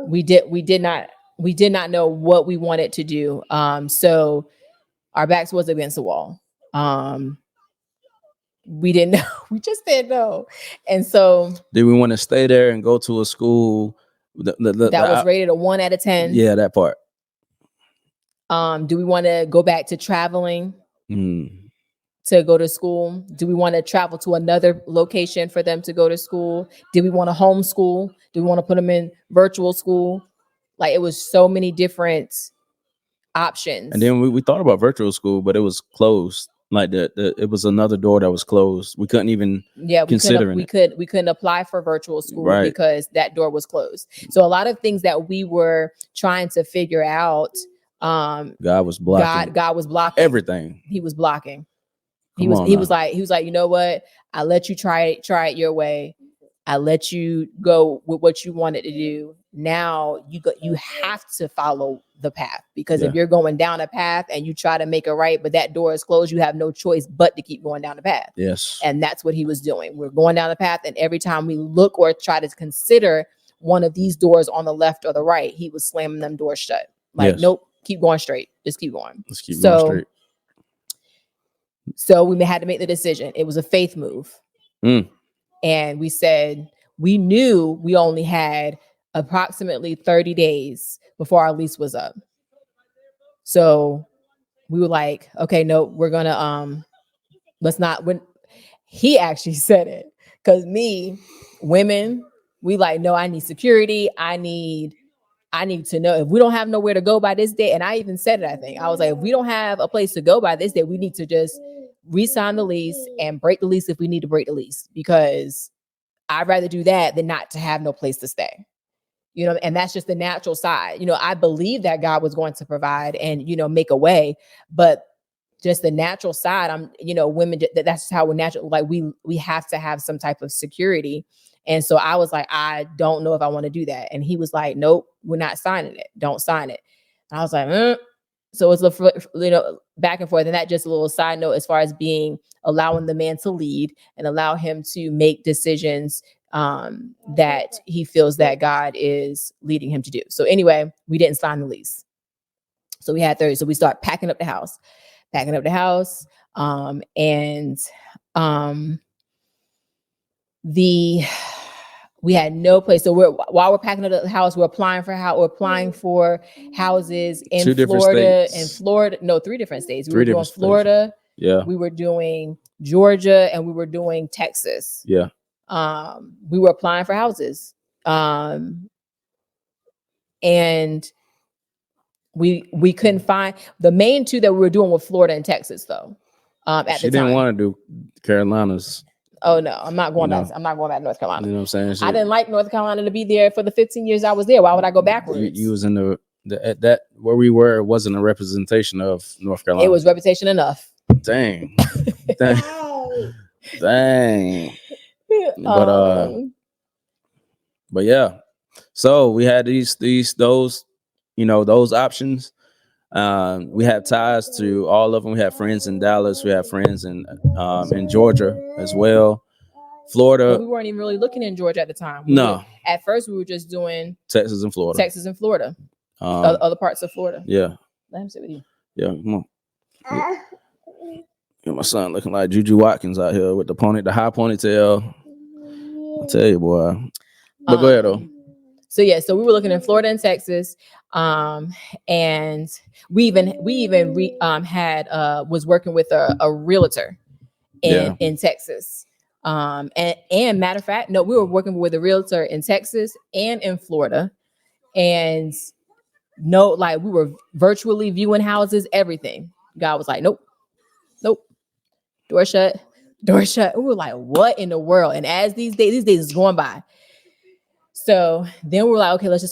We did not know what we wanted to do. So our backs was against the wall. We didn't know. We just didn't know. And so did we want to stay there and go to a school that was rated a 1 out of 10? Yeah, that part. Do we want to go back to traveling to go to school? Do we want to travel to another location for them to go to school? Did we want to homeschool? Do we want to put them in virtual school? Like, it was so many different options. And then we thought about virtual school, but it was closed. Like it was another door that was closed. We couldn't even consider it. We couldn't apply for virtual school Right. because that door was closed. So a lot of things that we were trying to figure out, God was blocking. God was blocking everything. He was blocking. He was like, you know what? I let you try it your way. I let you go with what you wanted to do. Now you have to follow the path, because if you're going down a path and you try to make a right, but that door is closed, you have no choice but to keep going down the path. Yes. And that's what he was doing. We're going down the path, and every time we look or try to consider one of these doors on the left or the right, he was slamming them doors shut. Like, nope, keep going straight. Just keep going. Let's keep going straight. So we had to make the decision. It was a faith move. And we said, we knew we only had approximately 30 days before our lease was up. So we were like, okay, no, we're gonna let's not. When he actually said it, because women, we like, no, I need security. I need to know if we don't have nowhere to go by this day. And I even said it, I think I was like, if we don't have a place to go by this day, we need to just re-sign the lease and break the lease if we need to break the lease, because I'd rather do that than not to have no place to stay. You know, and that's just the natural side. You know, I believe that God was going to provide and, you know, make a way, but just the natural side, women, that's how we're natural. Like, we have to have some type of security. And so I was like, I don't know if I want to do that. And he was like, nope, we're not signing it. Don't sign it. And I was like, So it's back and forth. And that just a little side note as far as allowing the man to lead and allow him to make decisions that he feels that God is leading him to do. So anyway, we didn't sign the lease. So we had 30. So we start packing up the house. We had no place. So while we're packing up the house, we're applying for houses in Florida. In Florida, no, 3 different states. We were doing Florida. Yeah. We were doing Georgia, and we were doing Texas. Yeah. We were applying for houses. And we couldn't find the main 2 that we were doing with Florida and Texas, though. She didn't want to do Carolinas. Oh no, I'm not going back. I'm not going back to North Carolina. You know what I'm saying? I didn't like North Carolina to be there for the 15 years I was there. Why would I go backwards? You was in that where we were. It wasn't a representation of North Carolina. It was representation enough. Dang. Dang. But yeah. So we had those options. We have ties to all of them. We have friends in Dallas. We have friends in Georgia as well. Florida. But we weren't even really looking in Georgia at the time. At first, we were just doing Texas and Florida. Other parts of Florida. Yeah. Let him sit with you. Yeah, come on. Yeah, my son looking like Juju Watkins out here with the high ponytail. I tell you, boy. But go ahead, though. So we were looking in Florida and Texas, and we even was working with a realtor in Texas, And matter of fact, no, we were working with a realtor in Texas and in Florida. And no, like we were virtually viewing houses, everything. God was like, nope, nope, door shut, door shut. We were like, what in the world? And as these days is going by. So then we're like, okay, let's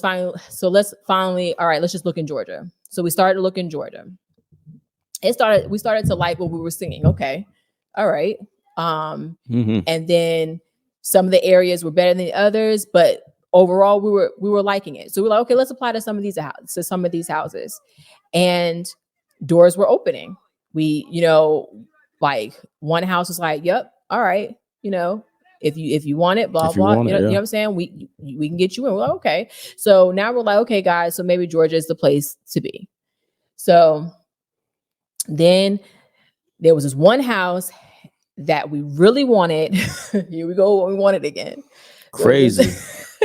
finally, all right, let's just look in Georgia. So we started to look in Georgia. We started to like what we were singing. Okay. All right. And then some of the areas were better than the others, but overall we were liking it. So we're like, okay, let's apply to some of these houses. And doors were opening. We, like one house was like, yep, all right, if you want it, blah blah. You know what I'm saying? We can get you in. We're like, okay. So now we're like, okay, guys, so maybe Georgia is the place to be. So then there was this one house that we really wanted. Here we go. We want it again. Crazy.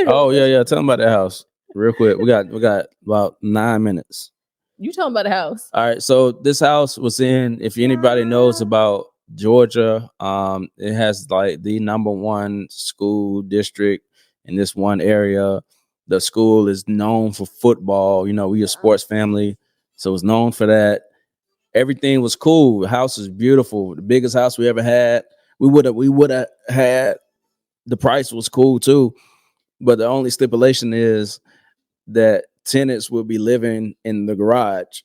Oh yeah. Tell them about that house real quick. We got about 9 minutes. You tell them about the house. All right. So this house was in, if anybody knows about Georgia, it has like the #1 school district in this one area. The school is known for football. We a sports family, so it's known for that. Everything was cool. The house is beautiful. The biggest house we ever had. We would have had. The price was cool too, but the only stipulation is that tenants would be living in the garage,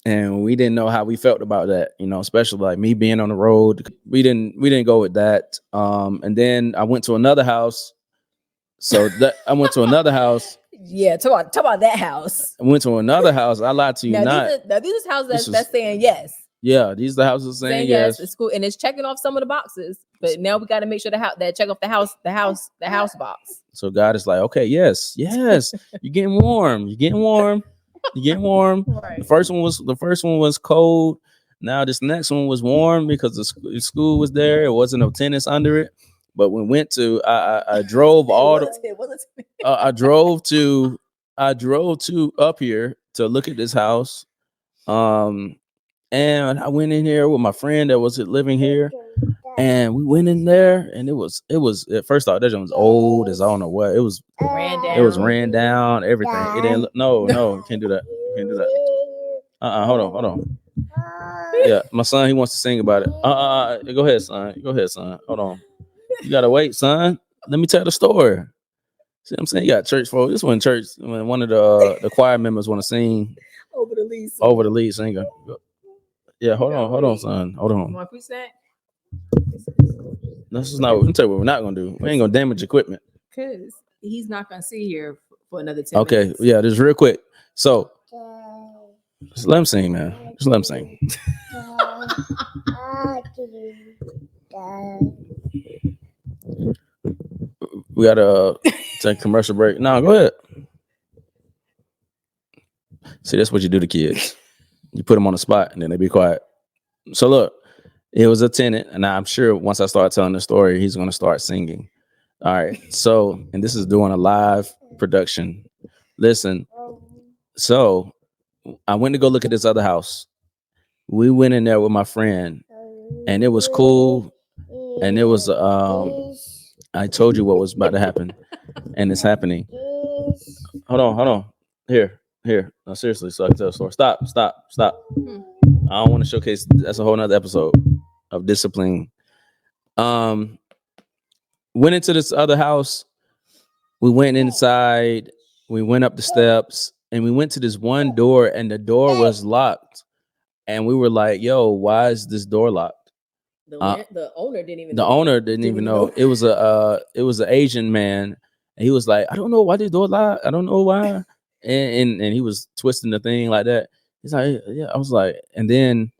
and we didn't know how we felt about that. Especially like me being on the road. We didn't go with that. And then I went to another house. I went to another house. Yeah, talk about that house. I went to another house. I lied to you not. These are houses that's saying yes. Yeah, these are the houses saying yes. It's cool, and it's checking off some of the boxes. But now we got to make sure that check off the house box. So God is like, okay, yes, you're getting warm. You're getting warm. Right. The first one was cold. Now this next one was warm because the school was there. It wasn't no tenants under it. But we went to, I drove I drove to up here to look at this house. And I went in here with my friend that was living here, and we went in there, and it was at first I thought that was old as I don't know what. It was ran down, everything. It didn't look, no, you can't do that. Hold on. Yeah, my son, he wants to sing about it. Go ahead, son. Hold on. You gotta wait, son. Let me tell the story. See what I'm saying? You got church folk. This one church when one of the choir members want to sing over the lead singer. Yeah, hold on, son. Hold on. Want a snack? This is not what I'm telling you what we're not gonna do. We ain't gonna damage equipment. Cause he's not gonna sit here for another 10 minutes. Okay, yeah, just real quick. So just let him sing, man. Just let him sing. We gotta take a commercial break. No, go ahead. See, that's what you do to kids. You put them on the spot and then they be quiet. So look, it was a tenant, and I'm sure once I start telling the story, he's gonna start singing. All right. So, and this is doing a live production. Listen. So I went to go look at this other house. We went in there with my friend, and it was cool. And it was I told you what was about to happen, and it's happening. Hold on. Here. No, seriously, so I can tell a story. Stop. I don't want to showcase. That's a whole nother episode of discipline. Went into this other house. We went inside. We went up the steps, and we went to this one door, and the door was locked. And we were like, "Yo, why is this door locked?" The owner didn't even. Didn't even know. It was an Asian man, and he was like, "I don't know why this door locked. I don't know why." And he was twisting the thing like that. He's like, "Yeah." I was like, and then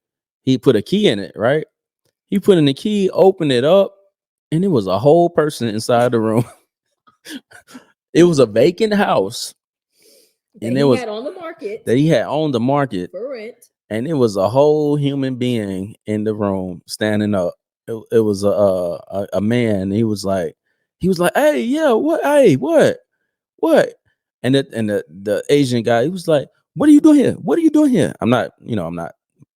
he put a key in it, right? He put in the key, opened it up, and it was a whole person inside the room. It was a vacant house, and it was had on the market that he had on the market for rent. And it was a whole human being in the room standing up. It was a man. He was like, "Hey, yeah, what? Hey, what?" And the Asian guy, he was like, "What are you doing here? What are you doing here?" I'm not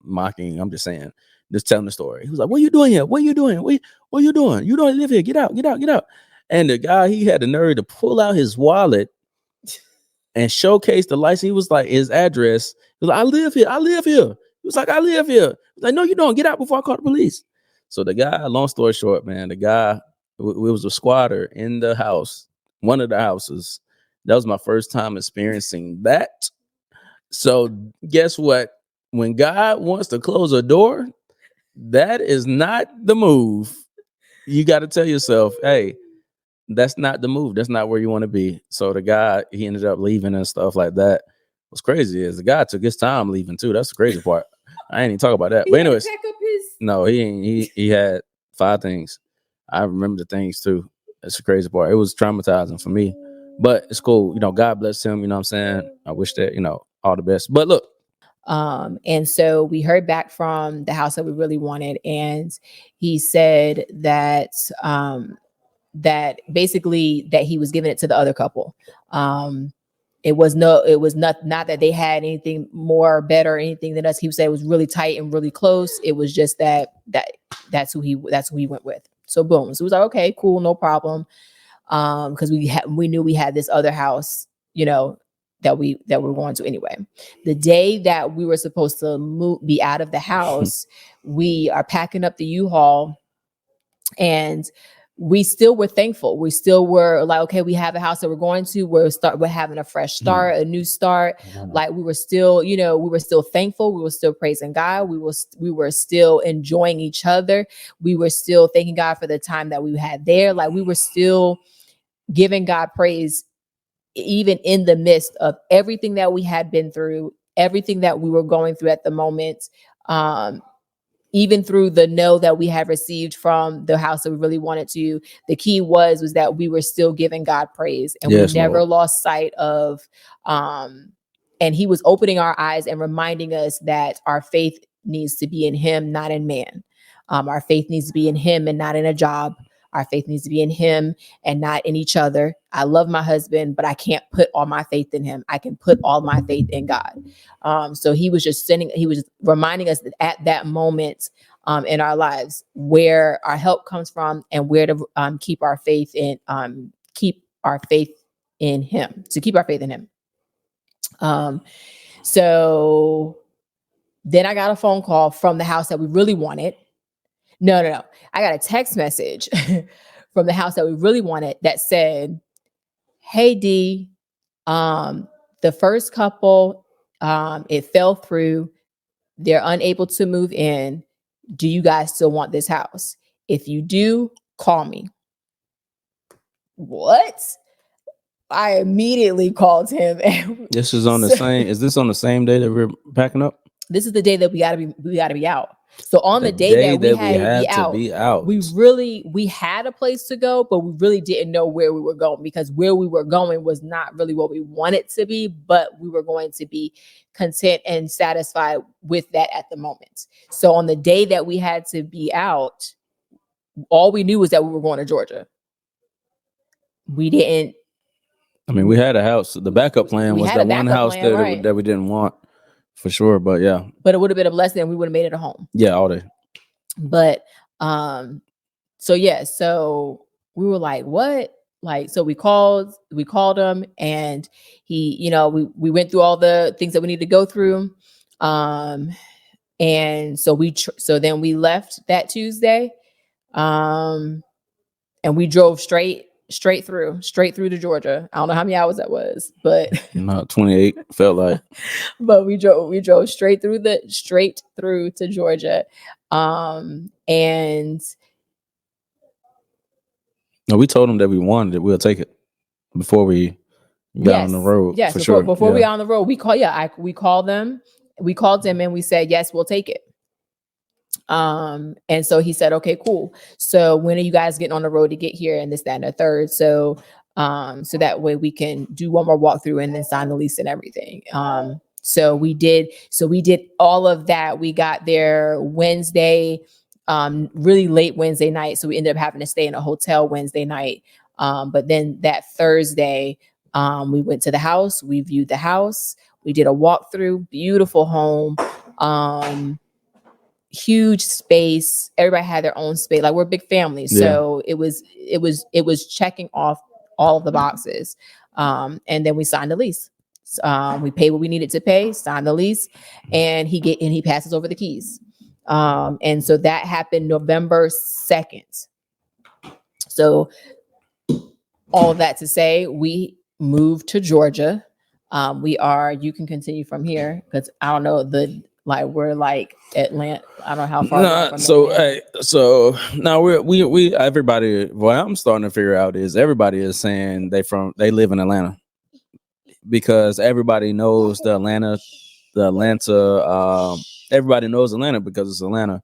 mocking. I'm just saying, just telling the story. He was like, "What are you doing here? What are you doing? What What you doing? You don't live here. Get out, get out, get out. And the guy, he had the nerve to pull out his wallet and showcase the license. He was like, his address. He was like, I live here. I live here. He was like, I live here. He was like, no, you don't. Get out before I call the police. So the guy, long story short, man, the guy, it was a squatter in the house, one of the houses. That was my first time experiencing that. So guess what? When God wants to close a door, that is not the move. You got to tell yourself, hey, that's not the move. That's not where you want to be. So the guy, he ended up leaving and stuff like that. What's crazy is the guy took his time leaving too. That's the crazy part. I ain't even talk about that. But anyways, no, he ain't. He had 5 things. I remember the things too. That's the crazy part. It was traumatizing for me, but it's cool. You know, God bless him. You know what I'm saying? I wish that, you know, all the best. But look. And so we heard back from the house that we really wanted. And he said that, that basically that he was giving it to the other couple. It was not that they had anything more better or anything than us. He said it was really tight and really close. It was just that's who he went with. So boom. So it was like, okay, cool, no problem. Because we knew we had this other house, you know, that we were going to anyway. The day that we were supposed to be out of the house, we are packing up the U-Haul, and we still were thankful. We still were like, okay, we have a house that we're going to. We're having a fresh start, a new start. Like we were still, you know, we were still thankful. We were still praising God. We were still enjoying each other. We were still thanking God for the time that we had there. Like we were still giving God praise, even in the midst of everything that we had been through, everything that we were going through at the moment. Even through the no that we had received from the house that we really wanted to, the key was that we were still giving God praise, and we never lost sight of, and he was opening our eyes and reminding us that our faith needs to be in him, not in man. Our faith needs to be in him and not in a job. Our faith needs to be in him and not in each other. I love my husband, but I can't put all my faith in him. I can put all my faith in God. So he was just reminding us that at that moment in our lives, where our help comes from and where to keep our faith in him, to keep our faith in him. So then I got a phone call from the house that we really wanted. No. I got a text message from the house that we really wanted that said, hey, D, the first couple, it fell through. They're unable to move in. Do you guys still want this house? If you do, call me. What? I immediately called him. This is on the same. Is this on the same day that we're packing up? This is the day that we gotta be out. So on the day that we had to be out, we had a place to go, but we really didn't know where we were going, because where we were going was not really what we wanted to be, but we were going to be content and satisfied with that at the moment. So on the day that we had to be out, all we knew was that we were going to Georgia. We didn't. I mean, we had a house. The backup plan was that one house that we didn't want. For sure, but yeah. But it would have been a blessing, and we would have made it a home. Yeah, all day. But so we were like, what? Like, so we called him, and he, you know, we went through all the things that we need to go through. And so then we left that Tuesday. And we drove straight through to Georgia. I don't know how many hours that was, but not 28 felt like. But we drove straight through to Georgia. And no, we told them that we wanted it. We'll take it before we got on the road. Yes, before we got on the road, we called them. We called them and we said, yes, we'll take it. And so he said, okay, cool. So when are you guys getting on the road to get here, and this, that, and the third? So that way we can do one more walkthrough and then sign the lease and everything. So we did all of that. We got there Wednesday, really late Wednesday night. So we ended up having to stay in a hotel Wednesday night. But then that Thursday, we went to the house, we viewed the house, we did a walkthrough, beautiful home. huge space. Everybody had their own space. Like we're a big family. So it was checking off all of the boxes. And then we signed the lease. We paid what we needed to pay, signed the lease, and he passes over the keys. And so that happened November 2nd. So all of that to say, we moved to Georgia. You can continue from here because I don't know we're like Atlanta. I don't know how far. So now we everybody. What I'm starting to figure out is everybody is saying they live in Atlanta because everybody knows the Atlanta. Everybody knows Atlanta because it's Atlanta.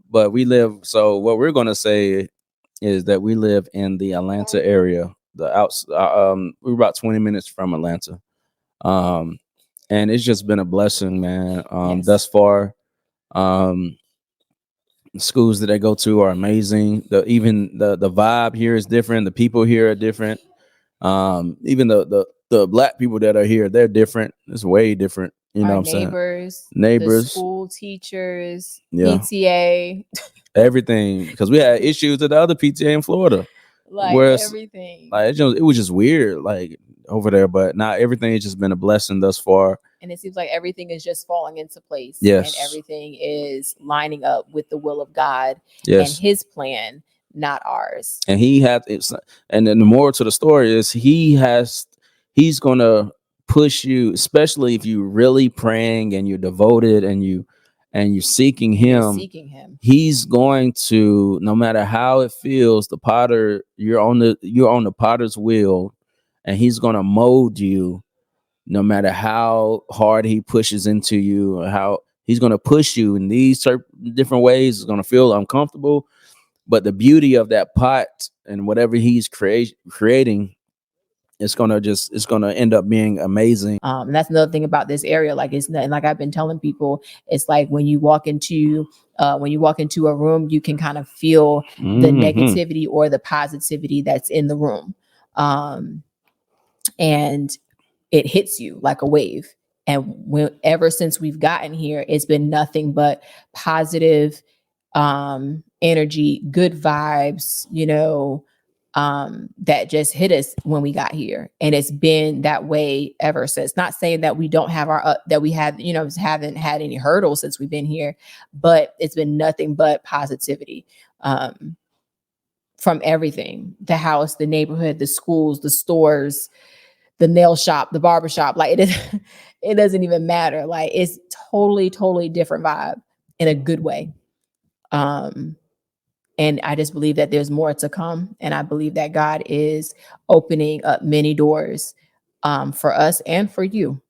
But we live. So what we're gonna say is that we live in the Atlanta area. We're about 20 minutes from Atlanta. And it's just been a blessing, man. Yes. Thus far, schools that I go to are amazing. Even the vibe here is different. The people here are different. Even the black people that are here, they're different. It's way different. You know what I'm saying? Neighbors, the school teachers, Yeah. PTA, everything. Because we had issues at the other PTA in Florida. Everything. It was just weird, like over there. But now everything has just been a blessing thus far. And it seems like everything is just falling into place. Yes. And everything is lining up with the will of God. Yes. And his plan, not ours. And and then the moral to the story is he's gonna push you, especially if you're really praying and you're devoted and you're seeking him. He's going to, no matter how it feels, the potter, you're on the potter's wheel, and he's gonna mold you. No matter how hard he pushes into you, or how he's going to push you in these certain different ways, it's going to feel uncomfortable. But the beauty of that pot and whatever he's creating, it's going to end up being amazing. And that's another thing about this area. Like like I've been telling people, it's like when you walk into a room, you can kind of feel the negativity or the positivity that's in the room. And it hits you like a wave. And ever since we've gotten here, it's been nothing but positive energy, good vibes, that just hit us when we got here. And it's been that way ever since. Not saying that we don't have haven't had any hurdles since we've been here, but it's been nothing but positivity from everything: the house, the neighborhood, the schools, the stores, the nail shop, the barber shop. Like it doesn't even matter. Like it's totally different vibe in a good way. And I just believe that there's more to come. And I believe that God is opening up many doors for us and for you.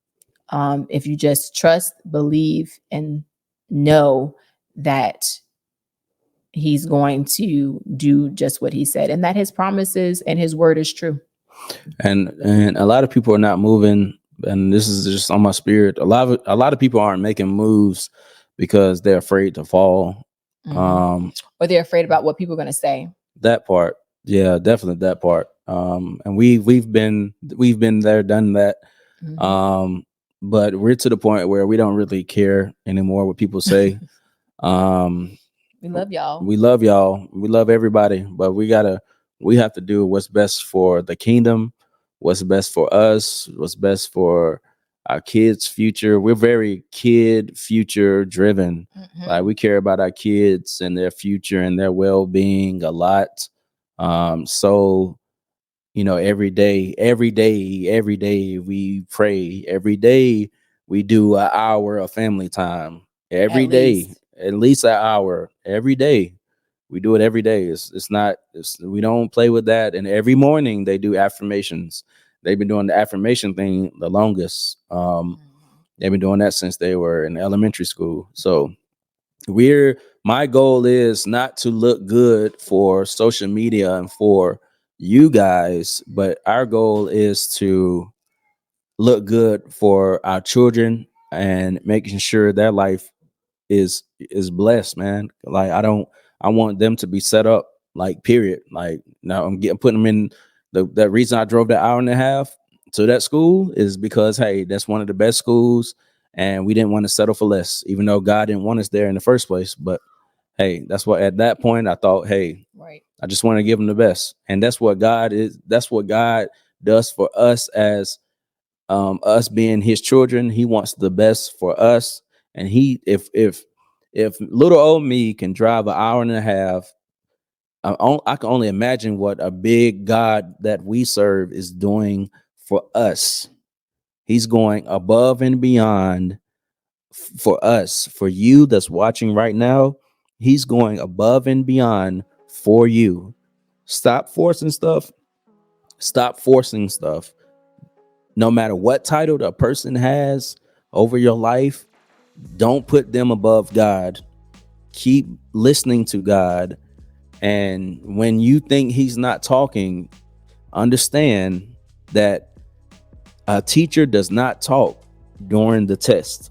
If you just trust, believe, and know that he's going to do just what he said, and that his promises and his word is true. And a lot of people are not moving, and this is just on my spirit. A lot of people aren't making moves because they're afraid to fall, or they're afraid about what people are going to say. That part, yeah, definitely that part. And we've been there, done that. But we're to the point where we don't really care anymore what people say. We love y'all. We love y'all. We love everybody, but we have to do what's best for the kingdom, what's best for us, what's best for our kids' future. We're very kid future driven. Like we care about our kids and their future and their well-being a lot. So, every day we pray. Every day we do an hour of family time. Every day, at least an hour every day. We do it every day. We don't play with that. And every morning they do affirmations. They've been doing the affirmation thing the longest. They've been doing that since they were in elementary school. So my goal is not to look good for social media and for you guys, but our goal is to look good for our children and making sure their life is blessed, man. Like I want them to be set up, like, period. Like, now I'm putting them in the reason I drove the hour and a half to that school is because, hey, that's one of the best schools. and we didn't want to settle for less, even though God didn't want us there in the first place. But hey, that's what at that point I thought, hey, Right. I just want to give him the best. And that's what God is. That's what God does for us as us being his children. He wants the best for us. And if little old me can drive an hour and a half, I can only imagine what a big God that we serve is doing for us. He's going above and beyond for us, for you that's watching right now. He's going above and beyond for you. Stop forcing stuff. Stop forcing stuff. No matter what title a person has over your life, don't put them above God. Keep listening to God. And when you think he's not talking, understand that a teacher does not talk during the test.